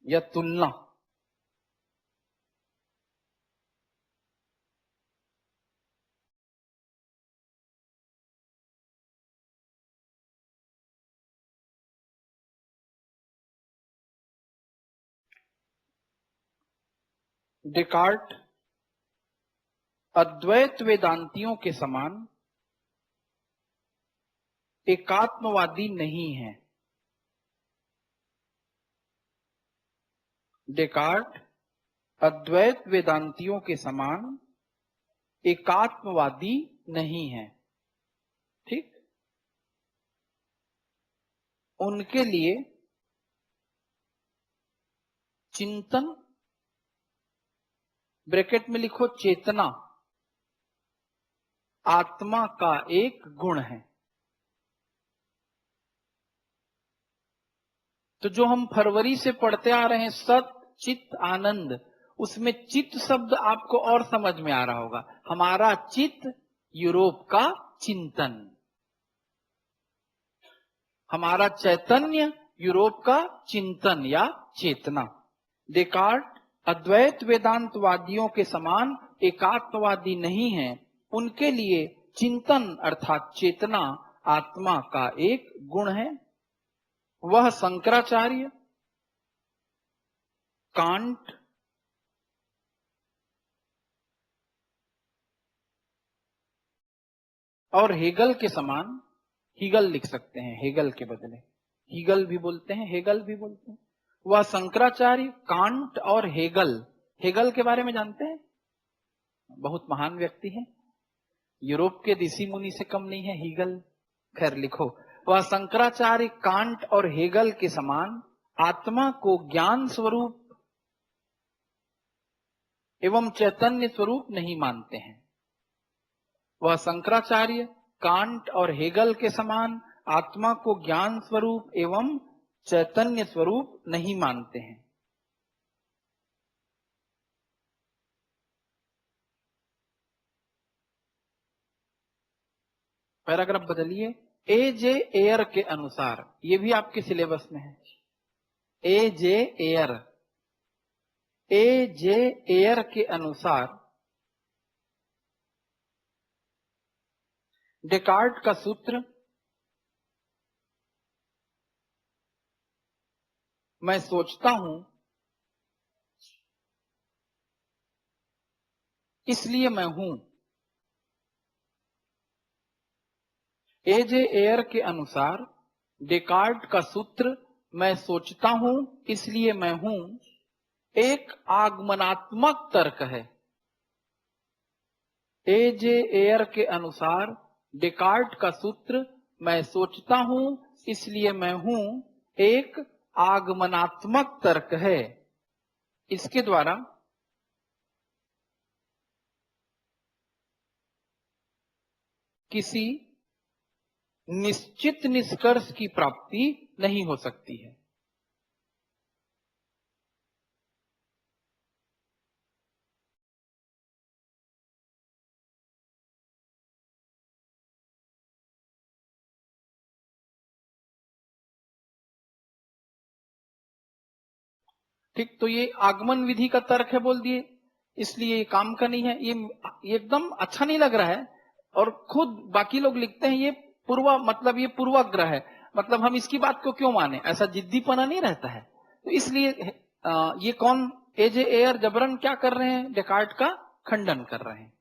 या तुलना। डेकार्ट अद्वैत वेदांतियों के समान एकात्मवादी नहीं है। डेकार्ट अद्वैत वेदांतियों के समान एकात्मवादी नहीं है। ठीक, उनके लिए चिंतन, ब्रैकेट में लिखो चेतना, आत्मा का एक गुण है। तो जो हम फरवरी से पढ़ते आ रहे हैं सत चित्त आनंद, उसमें चित्त शब्द आपको और समझ में आ रहा होगा। हमारा चित्त यूरोप का चिंतन, हमारा चैतन्य यूरोप का चिंतन या चेतना। डेकार्ट अद्वैत वेदांतवादियों के समान एकात्मवादी नहीं है। उनके लिए चिंतन अर्थात चेतना आत्मा का एक गुण है। वह शंकराचार्य, कांट, और हेगल के समान, हीगल लिख सकते हैं, हेगल के बदले हीगल भी बोलते हैं, हेगल भी बोलते हैं। वह शंकराचार्य, कांट और हेगल, हेगल के बारे में जानते हैं, बहुत महान व्यक्ति है, यूरोप के ऋषि मुनि से कम नहीं है हीगल। खैर लिखो, वह शंकराचार्य, कांट और हेगल के समान आत्मा को ज्ञान स्वरूप एवं चैतन्य स्वरूप नहीं मानते हैं। वह शंकराचार्य, कांट और हेगल के समान आत्मा को ज्ञान स्वरूप एवं चैतन्य स्वरूप नहीं मानते हैं। पैराग्राफ बदलिए। ए जे एयर के अनुसार, ये भी आपके सिलेबस में है, ए जे एयर के अनुसार डेकार्ट का सूत्र मैं सोचता हूं इसलिए मैं हूं। ए जे एयर के अनुसार डेकार्ट का सूत्र मैं सोचता हूं इसलिए मैं हूं एक आगमनात्मक तर्क है। ए जे एयर के अनुसार डेकार्ट का सूत्र मैं सोचता हूं इसलिए मैं हूं एक आगमनात्मक तर्क है। इसके द्वारा किसी निश्चित निष्कर्ष की प्राप्ति नहीं हो सकती है। ठीक, तो ये आगमन विधि का तर्क है बोल दिए, इसलिए ये काम का नहीं है। ये एकदम अच्छा नहीं लग रहा है, और खुद बाकी लोग लिखते हैं ये पूर्व मतलब ये पूर्वाग्रह है, मतलब हम इसकी बात को क्यों माने, ऐसा जिद्दीपना नहीं रहता है। तो इसलिए ये कौन, एजे एयर जबरन क्या कर रहे हैं, डेकार्ट का खंडन कर रहे हैं।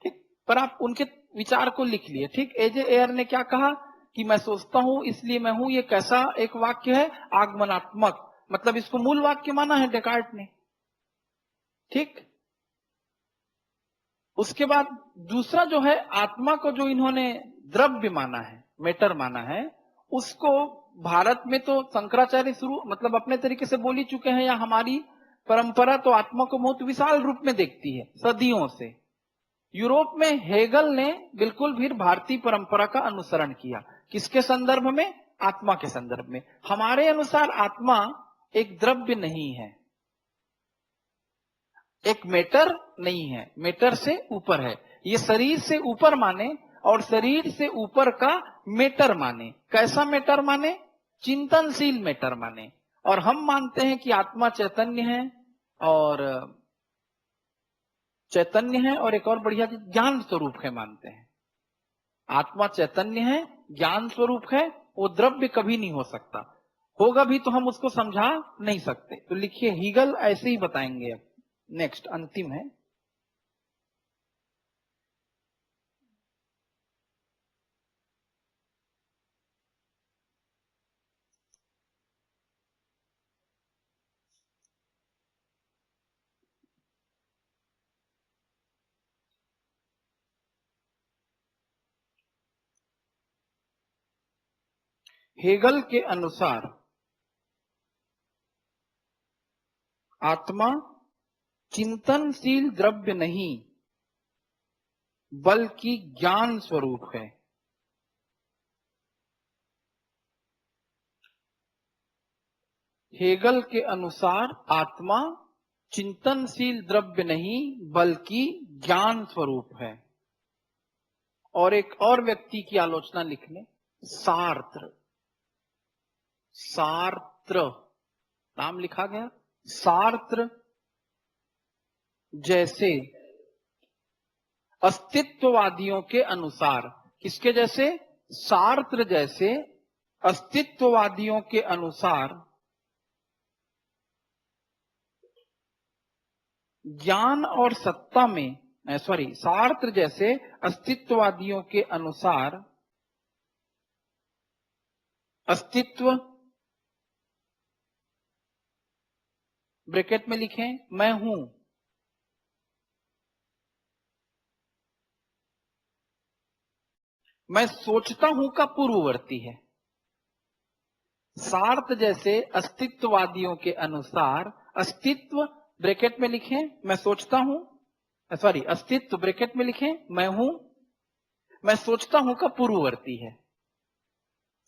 ठीक, पर आप उनके विचार को लिख लिए। ठीक, एजे एयर ने क्या कहा कि मैं सोचता हूं इसलिए मैं हूं, ये कैसा एक वाक्य है, आगमनात्मक, मतलब इसको मूल वाक्य माना है डेकार्ट ने। ठीक, उसके बाद दूसरा जो है, आत्मा को जो इन्होंने द्रव्य माना है, मेटर माना है, उसको भारत में तो शंकराचार्य शुरू मतलब अपने तरीके से बोल ही चुके हैं, या हमारी परंपरा तो आत्मा को बहुत विशाल रूप में देखती है सदियों से। यूरोप में हेगल ने बिल्कुल भी भारतीय परंपरा का अनुसरण किया, किसके संदर्भ में, आत्मा के संदर्भ में। हमारे अनुसार आत्मा एक द्रव्य नहीं है, एक मेटर नहीं है, मेटर से ऊपर है। ये शरीर से ऊपर माने और शरीर से ऊपर का मेटर माने। कैसा मेटर माने, चिंतनशील मेटर माने। और हम मानते हैं कि आत्मा चैतन्य है, और चैतन्य है और एक और बढ़िया चीज ज्ञान स्वरूप है मानते हैं। आत्मा चैतन्य है, ज्ञान स्वरूप है, वो द्रव्य कभी नहीं हो सकता, होगा भी तो हम उसको समझा नहीं सकते। तो लिखिए, हीगल ऐसे ही बताएंगे। अब नेक्स्ट अंतिम है, हेगल के अनुसार आत्मा चिंतनशील द्रव्य नहीं बल्कि ज्ञान स्वरूप है। हेगल के अनुसार आत्मा चिंतनशील द्रव्य नहीं बल्कि ज्ञान स्वरूप है। और एक और व्यक्ति की आलोचना लिख लें, सार्त्र। सार्त्र नाम लिखा गया। सार्त्र जैसे अस्तित्ववादियों के अनुसार, किसके जैसे, सार्त्र जैसे अस्तित्ववादियों के अनुसार ज्ञान और सत्ता में, सार्त्र जैसे अस्तित्ववादियों के अनुसार अस्तित्व, ब्रैकेट में लिखें, मैं हूं, मैं सोचता हूं का पूर्ववर्ती है। सार्थ जैसे अस्तित्ववादियों के अनुसार अस्तित्व, ब्रैकेट में लिखें, मैं सोचता हूं, अस्तित्व ब्रैकेट में लिखें, मैं हूं, मैं सोचता हूं का पूर्ववर्ती है।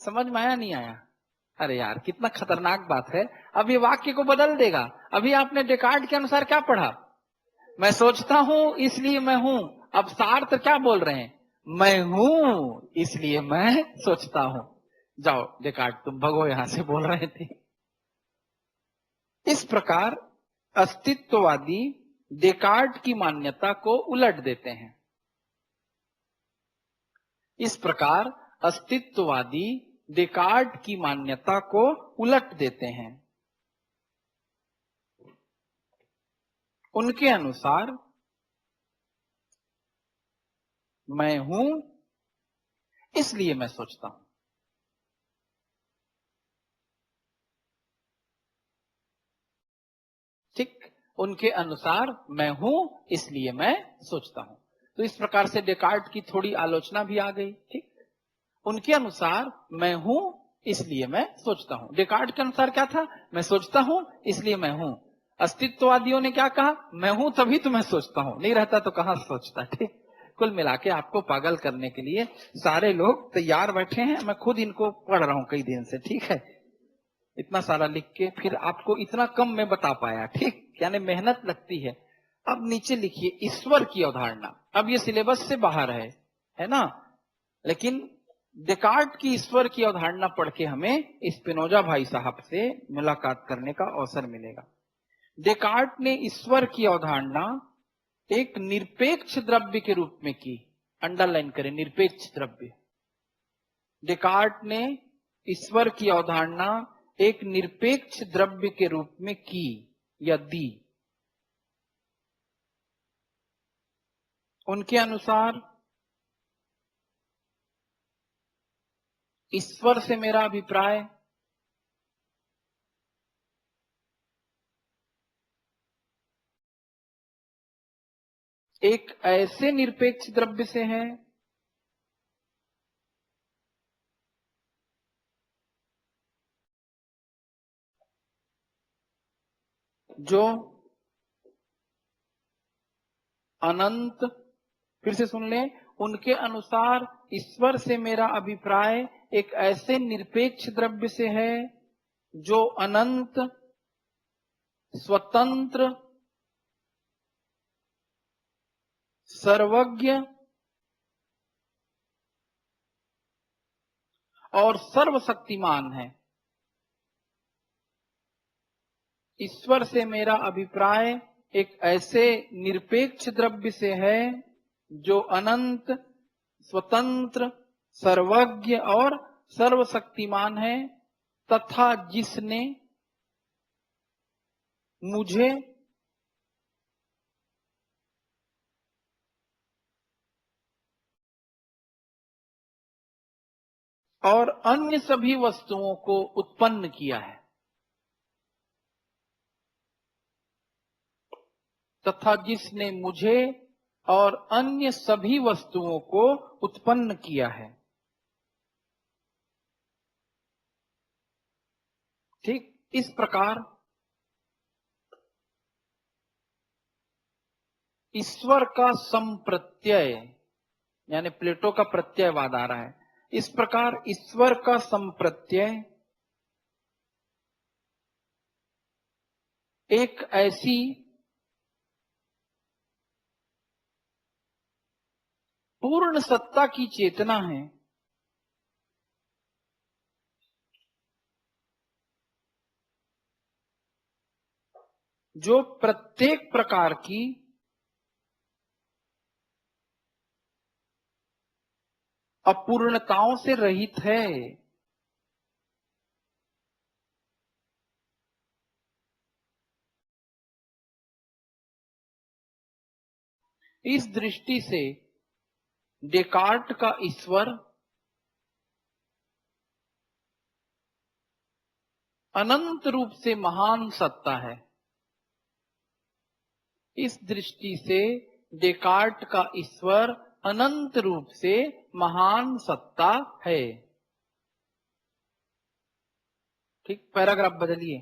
समझ में आया नहीं आया? अरे यार, कितना खतरनाक बात है। अब ये वाक्य को बदल देगा। अभी आपने डेकार्ट के अनुसार क्या पढ़ा, मैं सोचता हूं इसलिए मैं हूं। अब सार्थ क्या बोल रहे हैं, मैं हूं इसलिए मैं सोचता हूं। जाओ डेकार्ट, तुम भगो यहां से, बोल रहे थे। इस प्रकार अस्तित्ववादी डेकार्ट की मान्यता को उलट देते हैं। इस प्रकार अस्तित्ववादी डेकार्ट की मान्यता को उलट देते हैं। उनके अनुसार मैं हूं इसलिए मैं सोचता हूं। ठीक, उनके अनुसार मैं हूं इसलिए मैं सोचता हूं। तो इस प्रकार से डेकार्ट की थोड़ी आलोचना भी आ गई। ठीक, उनके अनुसार मैं हूं इसलिए मैं सोचता हूं। डेकार्ट के अनुसार क्या था, मैं सोचता हूं इसलिए मैं हूं। अस्तित्ववादियों ने क्या कहा, मैं हूं तभी तो मैं सोचता हूं, नहीं रहता तो कहां सोचता। ठीक, कुल मिला के आपको पागल करने के लिए सारे लोग तैयार बैठे हैं। मैं खुद इनको पढ़ रहा हूं कई दिन से। ठीक है, इतना सारा लिख के फिर आपको इतना कम में बता पाया। ठीक, यानी मेहनत लगती है। अब नीचे लिखिए, ईश्वर की अवधारणा। अब ये सिलेबस से बाहर है ना, लेकिन डेकार्ट की ईश्वर की अवधारणा पढ़ के हमें स्पिनोजा भाई साहब से मुलाकात करने का अवसर मिलेगा। डेकार्ट ने ईश्वर की अवधारणा एक निरपेक्ष द्रव्य के रूप में की। अंडरलाइन करें, निरपेक्ष द्रव्य। डेकार्ट ने ईश्वर की अवधारणा एक निरपेक्ष द्रव्य के रूप में की या दी। उनके अनुसार ईश्वर से मेरा अभिप्राय एक ऐसे निरपेक्ष द्रव्य से है जो अनंत, फिर से सुन लें, उनके अनुसार ईश्वर से मेरा अभिप्राय एक ऐसे निरपेक्ष द्रव्य से है जो अनंत, स्वतंत्र, सर्वज्ञ और सर्वशक्तिमान है। ईश्वर से मेरा अभिप्राय एक ऐसे निरपेक्ष द्रव्य से है जो अनंत, स्वतंत्र, सर्वज्ञ और सर्वशक्तिमान है तथा जिसने मुझे और अन्य सभी वस्तुओं को उत्पन्न किया है, तथा जिसने मुझे और अन्य सभी वस्तुओं को उत्पन्न किया है। ठीक इस प्रकार ईश्वर का संप्रत्यय, यानी प्लेटो का प्रत्ययवाद आ रहा है, इस प्रकार ईश्वर का संप्रत्यय एक ऐसी पूर्ण सत्ता की चेतना है जो प्रत्येक प्रकार की अपूर्णताओं से रहित है। इस दृष्टि से डेकार्ट का ईश्वर अनंत रूप से महान सत्ता है। इस दृष्टि से डेकार्ट का ईश्वर अनंत रूप से महान सत्ता है। ठीक, पैराग्राफ बदलिए।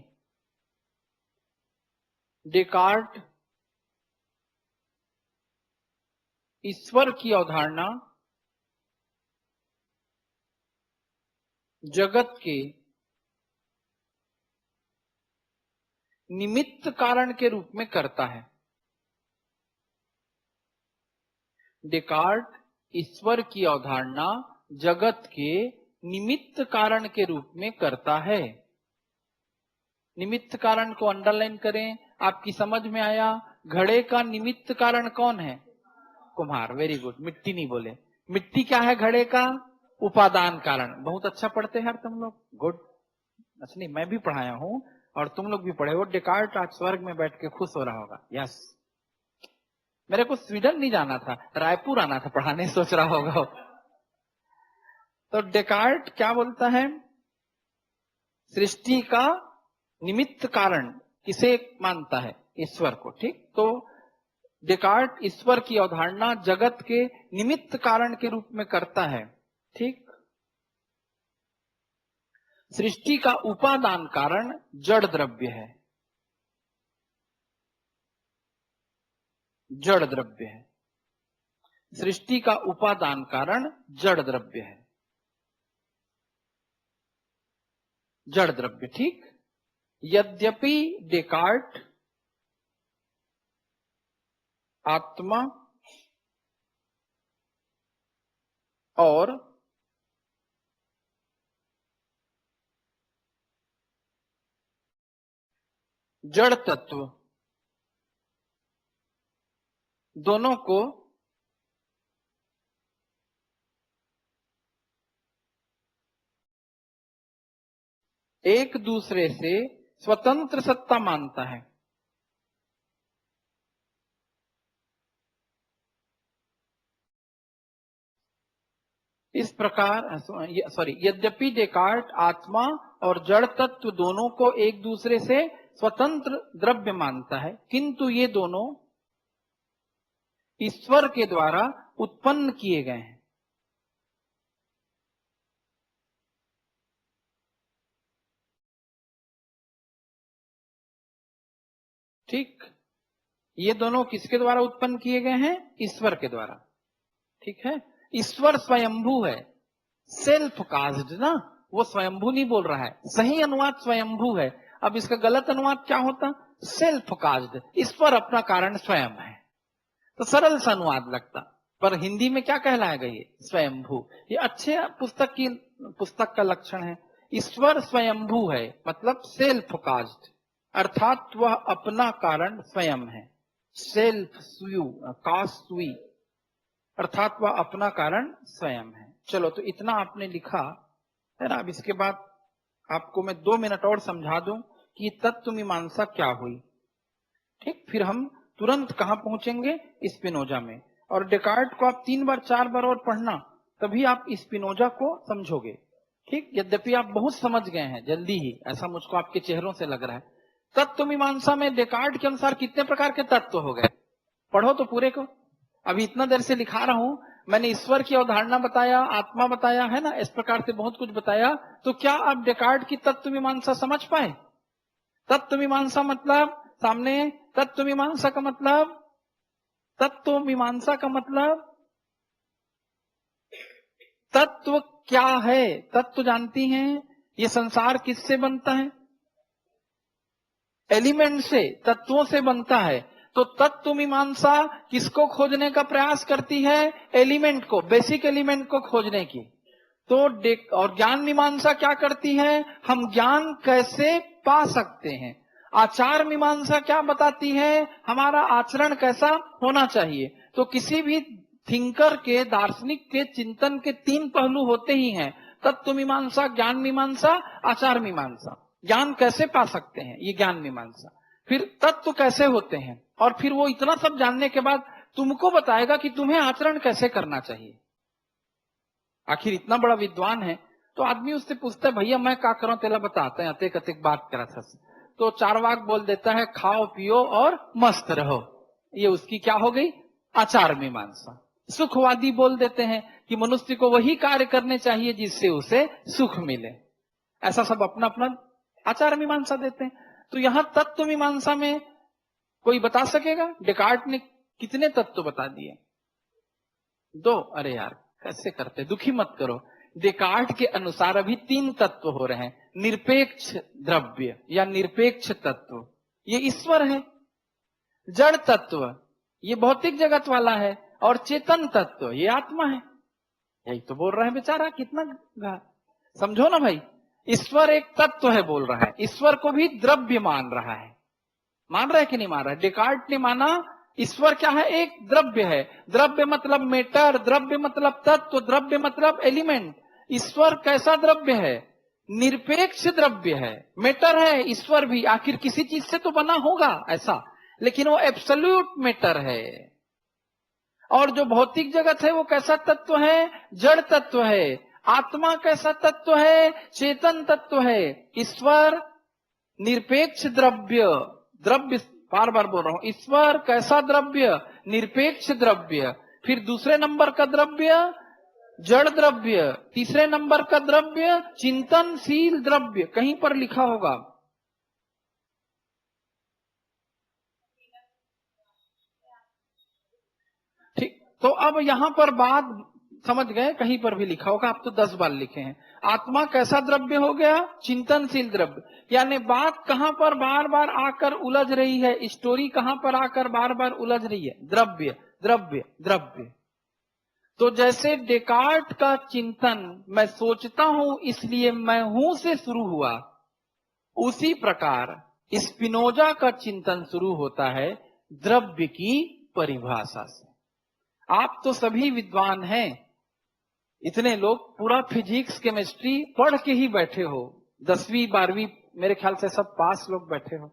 डेकार्ट ईश्वर की अवधारणा जगत के निमित्त कारण के रूप में करता है। डेकार्ट ईश्वर की अवधारणा जगत के निमित्त कारण के रूप में करता है। निमित्त कारण को अंडरलाइन करें, आपकी समझ में आया। घड़े का निमित्त कारण कौन है? कुम्हार। वेरी गुड, मिट्टी नहीं बोले। मिट्टी क्या है घड़े का? उपादान कारण। बहुत अच्छा पढ़ते हैं यार तुम लोग, गुड। असली मैं भी पढ़ाया हूं और तुम लोग भी पढ़े हो। डेकार्ट आज स्वर्ग में बैठ के खुश हो रहा होगा। यस, मेरे को स्वीडन नहीं जाना था, रायपुर आना था पढ़ाने, सोच रहा होगा। तो डेकार्ट क्या बोलता है? सृष्टि का निमित्त कारण किसे मानता है? ईश्वर को। ठीक, तो डेकार्ट ईश्वर की अवधारणा जगत के निमित्त कारण के रूप में करता है। ठीक, सृष्टि का उपादान कारण जड़ द्रव्य है, जड़ द्रव्य है। सृष्टि का उपादान कारण जड़ द्रव्य है, जड़ द्रव्य। ठीक, यद्यपि डेकार्ट आत्मा और जड़ तत्व दोनों को एक दूसरे से स्वतंत्र सत्ता मानता है। इस प्रकार यद्यपि डेकार्ट आत्मा और जड़ तत्व दोनों को एक दूसरे से स्वतंत्र द्रव्य मानता है, किंतु ये दोनों ईश्वर के द्वारा उत्पन्न किए गए हैं। ठीक, ये दोनों किसके द्वारा उत्पन्न किए गए हैं? ईश्वर के द्वारा। ठीक है, ईश्वर स्वयंभू है, सेल्फ काज्ड ना, वो स्वयंभू नहीं बोल रहा है। सही अनुवाद स्वयंभू है। अब इसका गलत अनुवाद क्या होता? सेल्फ काज्ड, ईश्वर अपना कारण स्वयं है। तो सरल सा अनुवाद लगता, पर हिंदी में क्या कहलाएगा? ये स्वयंभू। ये अच्छे पुस्तक का लक्षण है। ईश्वर स्वयंभू है, मतलब सेल्फ काज्ड, अर्थात वह अपना कारण स्वयं है। सेल्फ स्यू कास्वी, अर्थात वह अपना कारण स्वयं है। चलो, तो इतना आपने लिखा है ना। अब इसके बाद आपको मैं 2 मिनट और समझा दूं कि तत्व मीमांसा क्या हुई। ठीक, फिर हम तुरंत कहां पहुंचेंगे? स्पिनोजा में। और डेकार्ट को आप 3 बार 4 बार और पढ़ना, तभी आप स्पिनोजा को समझोगे। ठीक, यद्यपि आप बहुत समझ गए हैं जल्दी ही, ऐसा मुझको आपके चेहरों से लग रहा है। तत्व मीमांसा में डेकार्ट के अनुसार कितने प्रकार के तत्व हो गए? पढ़ो तो पूरे को। अभी इतना देर से लिखा रहा हूं, मैंने ईश्वर की अवधारणा बताया, आत्मा बताया है ना, इस प्रकार से बहुत कुछ बताया। तो क्या आप डेकार्ट की तत्व मीमांसा समझ पाए? तत्व मीमांसा मतलब सामने, तत्व मीमांसा का मतलब, तत्व मीमांसा का मतलब तत्व क्या है? तत्व जानती हैं? ये संसार किससे बनता है? एलिमेंट से, तत्वों से बनता है। तो तत्व मीमांसा किसको खोजने का प्रयास करती है? एलिमेंट को, बेसिक एलिमेंट को खोजने की। तो और ज्ञान मीमांसा क्या करती है? हम ज्ञान कैसे पा सकते हैं। आचार मीमांसा क्या बताती है? हमारा आचरण कैसा होना चाहिए। तो किसी भी थिंकर के, दार्शनिक के चिंतन के 3 पहलू होते ही हैं, तत्व मीमांसा, ज्ञान मीमांसा, आचार मीमांसा। ज्ञान कैसे पा सकते हैं, ये ज्ञान मीमांसा। फिर तत्व कैसे होते हैं, और फिर वो इतना सब जानने के बाद तुमको बताएगा कि तुम्हें आचरण कैसे करना चाहिए। आखिर इतना बड़ा विद्वान है, तो आदमी उससे पूछता है, भैया मैं क्या करूं, तेला बताते हैं, अतेक अतेक बात करा था। तो चारवाक बोल देता है, खाओ पियो और मस्त रहो। ये उसकी क्या हो गई? आचार मीमांसा। सुखवादी बोल देते हैं कि मनुष्य को वही कार्य करने चाहिए जिससे उसे सुख मिले। ऐसा सब अपना अपना आचार मीमांसा देते हैं। तो यहां तत्व मीमांसा में कोई बता सकेगा डेकार्ट ने कितने तत्व बता दिए? 2। अरे यार कैसे करते, दुखी मत करो। डेकार्ट के अनुसार अभी 3 तत्व हो रहे हैं। निरपेक्ष द्रव्य या निरपेक्ष तत्व, ये ईश्वर है। जड़ तत्व, ये भौतिक जगत वाला है। और चेतन तत्व, ये आत्मा है। यही तो बोल रहा है बेचारा, कितना समझो ना भाई। ईश्वर एक तत्व है बोल रहा है, ईश्वर को भी द्रव्य मान रहा है। मान रहा है कि नहीं मान रहा है? डेकार्ट ने माना ईश्वर क्या है? एक द्रव्य है। द्रव्य मतलब मेटर, द्रव्य मतलब तत्व, द्रव्य मतलब एलिमेंट। ईश्वर कैसा द्रव्य है? निरपेक्ष द्रव्य है। मेटर है ईश्वर भी, आखिर किसी चीज से तो बना होगा ऐसा, लेकिन वो एब्सोल्यूट मेटर है। और जो भौतिक जगत है वो कैसा तत्व है? जड़ तत्व है। आत्मा कैसा तत्व है? चेतन तत्व है। ईश्वर निरपेक्ष द्रव्य, द्रव्य बार बार बोल रहा हूं, ईश्वर कैसा द्रव्य? निरपेक्ष द्रव्य। फिर दूसरे नंबर का द्रव्य जड़ द्रव्य, तीसरे नंबर का द्रव्य चिंतनशील द्रव्य। कहीं पर लिखा होगा, ठीक। तो अब यहां पर बात समझ गए, कहीं पर भी लिखा होगा, आप तो 10 बार लिखे हैं। आत्मा कैसा द्रव्य हो गया? चिंतनशील द्रव्य। यानी बात कहां पर बार बार आकर उलझ रही है, स्टोरी कहां पर आकर बार बार उलझ रही है? द्रव्य द्रव्य द्रव्य। तो जैसे डेकार्ट का चिंतन मैं सोचता हूं इसलिए मैं हूं से शुरू हुआ, उसी प्रकार स्पिनोजा का चिंतन शुरू होता है द्रव्य की परिभाषा से। आप तो सभी विद्वान हैं, इतने लोग पूरा फिजिक्स केमिस्ट्री पढ़ के ही बैठे हो, 10वीं 12वीं मेरे ख्याल से सब पास लोग बैठे हो,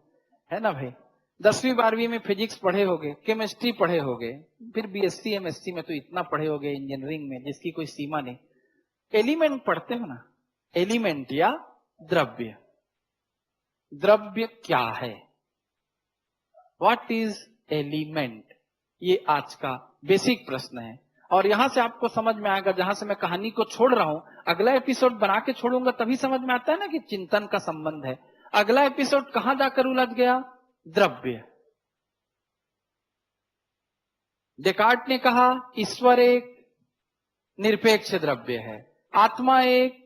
है ना भाई? 10वीं 12वीं में फिजिक्स पढ़े होगे, केमिस्ट्री पढ़े होगे, फिर बीएससी एमएससी में तो इतना पढ़े होगे, इंजीनियरिंग में जिसकी कोई सीमा नहीं। एलिमेंट पढ़ते हो ना, एलिमेंट या द्रव्य। द्रव्य क्या है? What is element? ये आज का बेसिक प्रश्न है। और यहां से आपको समझ में आएगा, जहां से मैं कहानी को छोड़ रहा हूं, अगला एपिसोड बना के छोड़ूंगा तभी समझ में आता है ना कि चिंतन का संबंध है। अगला एपिसोड कहां जाकर उलझ गया? द्रव्य। डेकार्ट ने कहा ईश्वर एक निरपेक्ष द्रव्य है, आत्मा एक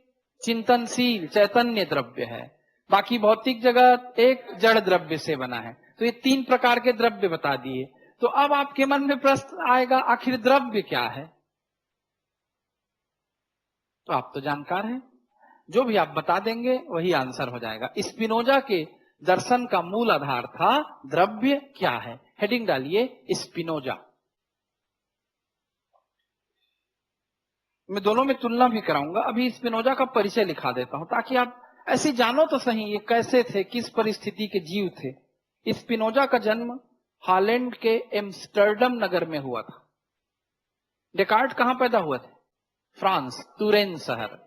चिंतनशील चैतन्य द्रव्य है, बाकी भौतिक जगत एक जड़ द्रव्य से बना है। तो ये 3 प्रकार के द्रव्य बता दिए। तो अब आपके मन में प्रश्न आएगा, आखिर द्रव्य क्या है? तो आप तो जानकार हैं, जो भी आप बता देंगे वही आंसर हो जाएगा। स्पिनोजा के दर्शन का मूल आधार था द्रव्य क्या है। हेडिंग डालिए स्पिनोजा। मैं दोनों में तुलना भी कराऊंगा। अभी स्पिनोजा का परिचय लिखा देता हूं ताकि आप ऐसे जानो तो सही ये कैसे थे, किस परिस्थिति के जीव थे। स्पिनोजा का जन्म हॉलैंड के एम्स्टर्डम नगर में हुआ था। डेकार्ट कहां पैदा हुए थे? फ्रांस, तुरेन शहर।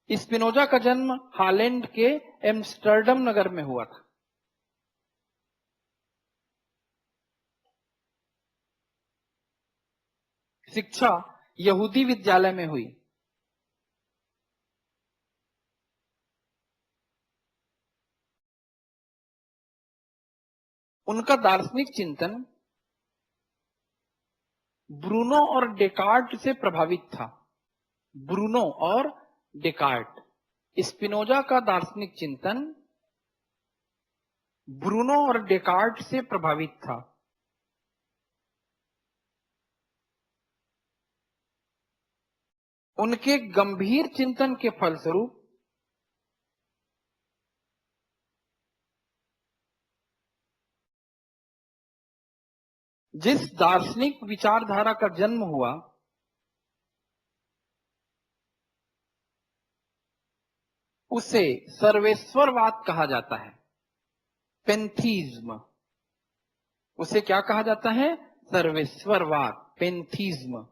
स्पिनोजा का जन्म हॉलैंड के एम्स्टर्डम नगर में हुआ था। शिक्षा यहूदी विद्यालय में हुई। उनका दार्शनिक चिंतन ब्रूनो और डेकार्ट से प्रभावित था। ब्रूनो और डेकार्ट। स्पिनोजा का दार्शनिक चिंतन ब्रूनो और डेकार्ट से प्रभावित था। उनके गंभीर चिंतन के फलस्वरूप जिस दार्शनिक विचारधारा का जन्म हुआ उसे सर्वेश्वरवाद कहा जाता है, पेंथीज्म। उसे क्या कहा जाता है? सर्वेश्वरवाद, पेंथीज्म।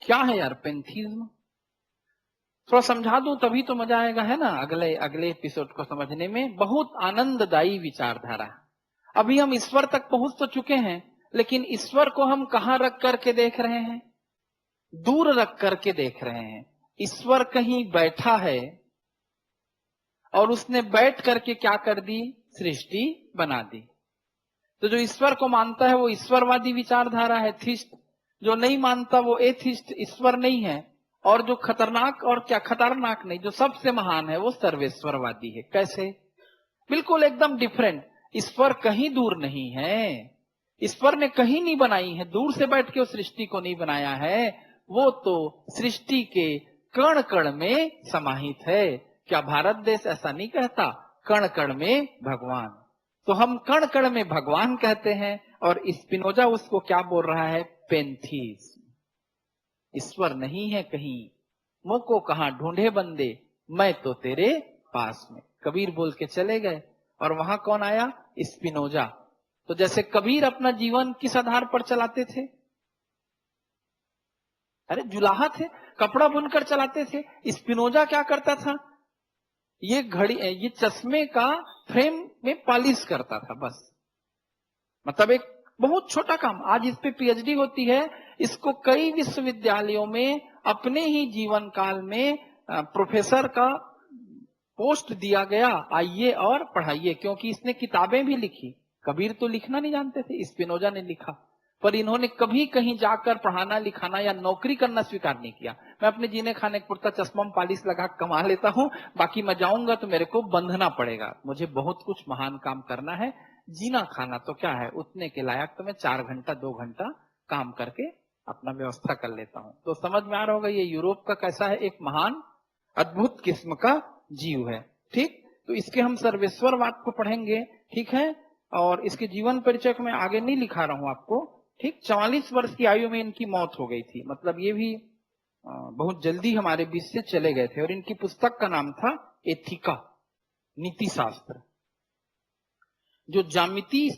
क्या है यार पेंथीज्म? थोड़ा समझा दूं तभी तो मजा आएगा, है ना? अगले एपिसोड को समझने में। बहुत आनंददायी विचारधारा। अभी हम ईश्वर तक पहुंच तो चुके हैं, लेकिन ईश्वर को हम कहां रख करके देख रहे हैं? दूर रख करके देख रहे हैं। ईश्वर कहीं बैठा है और उसने बैठ करके क्या कर दी? सृष्टि बना दी। तो जो ईश्वर को मानता है वो ईश्वरवादी विचारधारा है, थीस्ट। जो नहीं मानता वो एथिस्ट, ईश्वर नहीं है। और जो खतरनाक, और क्या खतरनाक नहीं, जो सबसे महान है वो सर्वेश्वरवादी है। कैसे? बिल्कुल एकदम डिफरेंट। ईश्वर कहीं दूर नहीं है, ईश्वर ने कहीं नहीं बनाई है, दूर से बैठ के उस सृष्टि को नहीं बनाया है। वो तो सृष्टि के कण कण में समाहित है। क्या भारत देश ऐसा नहीं कहता, कण कण में भगवान? तो हम कण कण में भगवान कहते हैं, और स्पिनोजा उसको क्या बोल रहा है? पेंथीज। ईश्वर नहीं है कहीं, मोको कहां ढूंढे बंदे, मैं तो तेरे पास में। कबीर बोल के चले गए, और वहां कौन आया? स्पिनोजा। तो जैसे कबीर अपना जीवन किस आधार पर चलाते थे? अरे जुलाहा थे, कपड़ा बुनकर चलाते थे। स्पिनोजा क्या करता था? ये घड़ी, ये चश्मे का फ्रेम में पॉलिश करता था बस। मतलब एक बहुत छोटा काम। आज इस पे पीएचडी होती है। इसको कई विश्वविद्यालयों में अपने ही जीवन काल में प्रोफेसर का पोस्ट दिया गया, आइए और पढ़ाइए। क्योंकि इसने किताबें भी लिखी। कबीर तो लिखना नहीं जानते थे, स्पिनोजा ने लिखा। पर इन्होंने कभी कहीं जाकर पढ़ाना लिखाना या नौकरी करना स्वीकार नहीं किया। मैं अपने जीने खाने पुरता चश्मा में पॉलिश लगा कमा लेता हूं, बाकी मैं जाऊंगा तो मेरे को बंधना पड़ेगा। मुझे बहुत कुछ महान काम करना है। जीना खाना तो क्या है, उतने के लायक तो मैं 4 घंटा 2 घंटा काम करके अपना व्यवस्था कर लेता हूं। तो समझ में आ रहा होगा ये यूरोप का कैसा है, एक महान अद्भुत किस्म का जीव है। ठीक, तो इसके हम सर्वेश्वरवाद को पढ़ेंगे। ठीक है, और इसके जीवन परिचय को मैं आगे नहीं लिखा रहा हूं आपको। ठीक 44 वर्ष की आयु में इनकी मौत हो गई थी, मतलब ये भी बहुत जल्दी हमारे बीच से चले गए थे। और इनकी पुस्तक का नाम था एथिका, नीति शास्त्र, जो ज्यामिति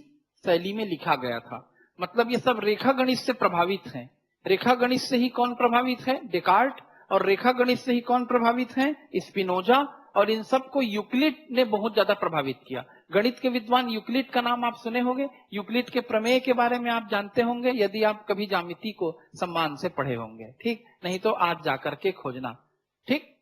शैली में लिखा गया था। मतलब ये सब रेखा गणित से प्रभावित हैं। रेखा गणित से ही कौन प्रभावित है? डेकार्ट। और रेखा गणित से ही कौन प्रभावित है? स्पिनोजा। और इन सबको यूक्लिड ने बहुत ज्यादा प्रभावित किया। गणित के विद्वान यूक्लिड का नाम आप सुने होंगे, यूक्लिड के प्रमेय के बारे में आप जानते होंगे यदि आप कभी ज्यामिति को सम्मान से पढ़े होंगे। ठीक, नहीं तो आज जाकर के खोजना। ठीक,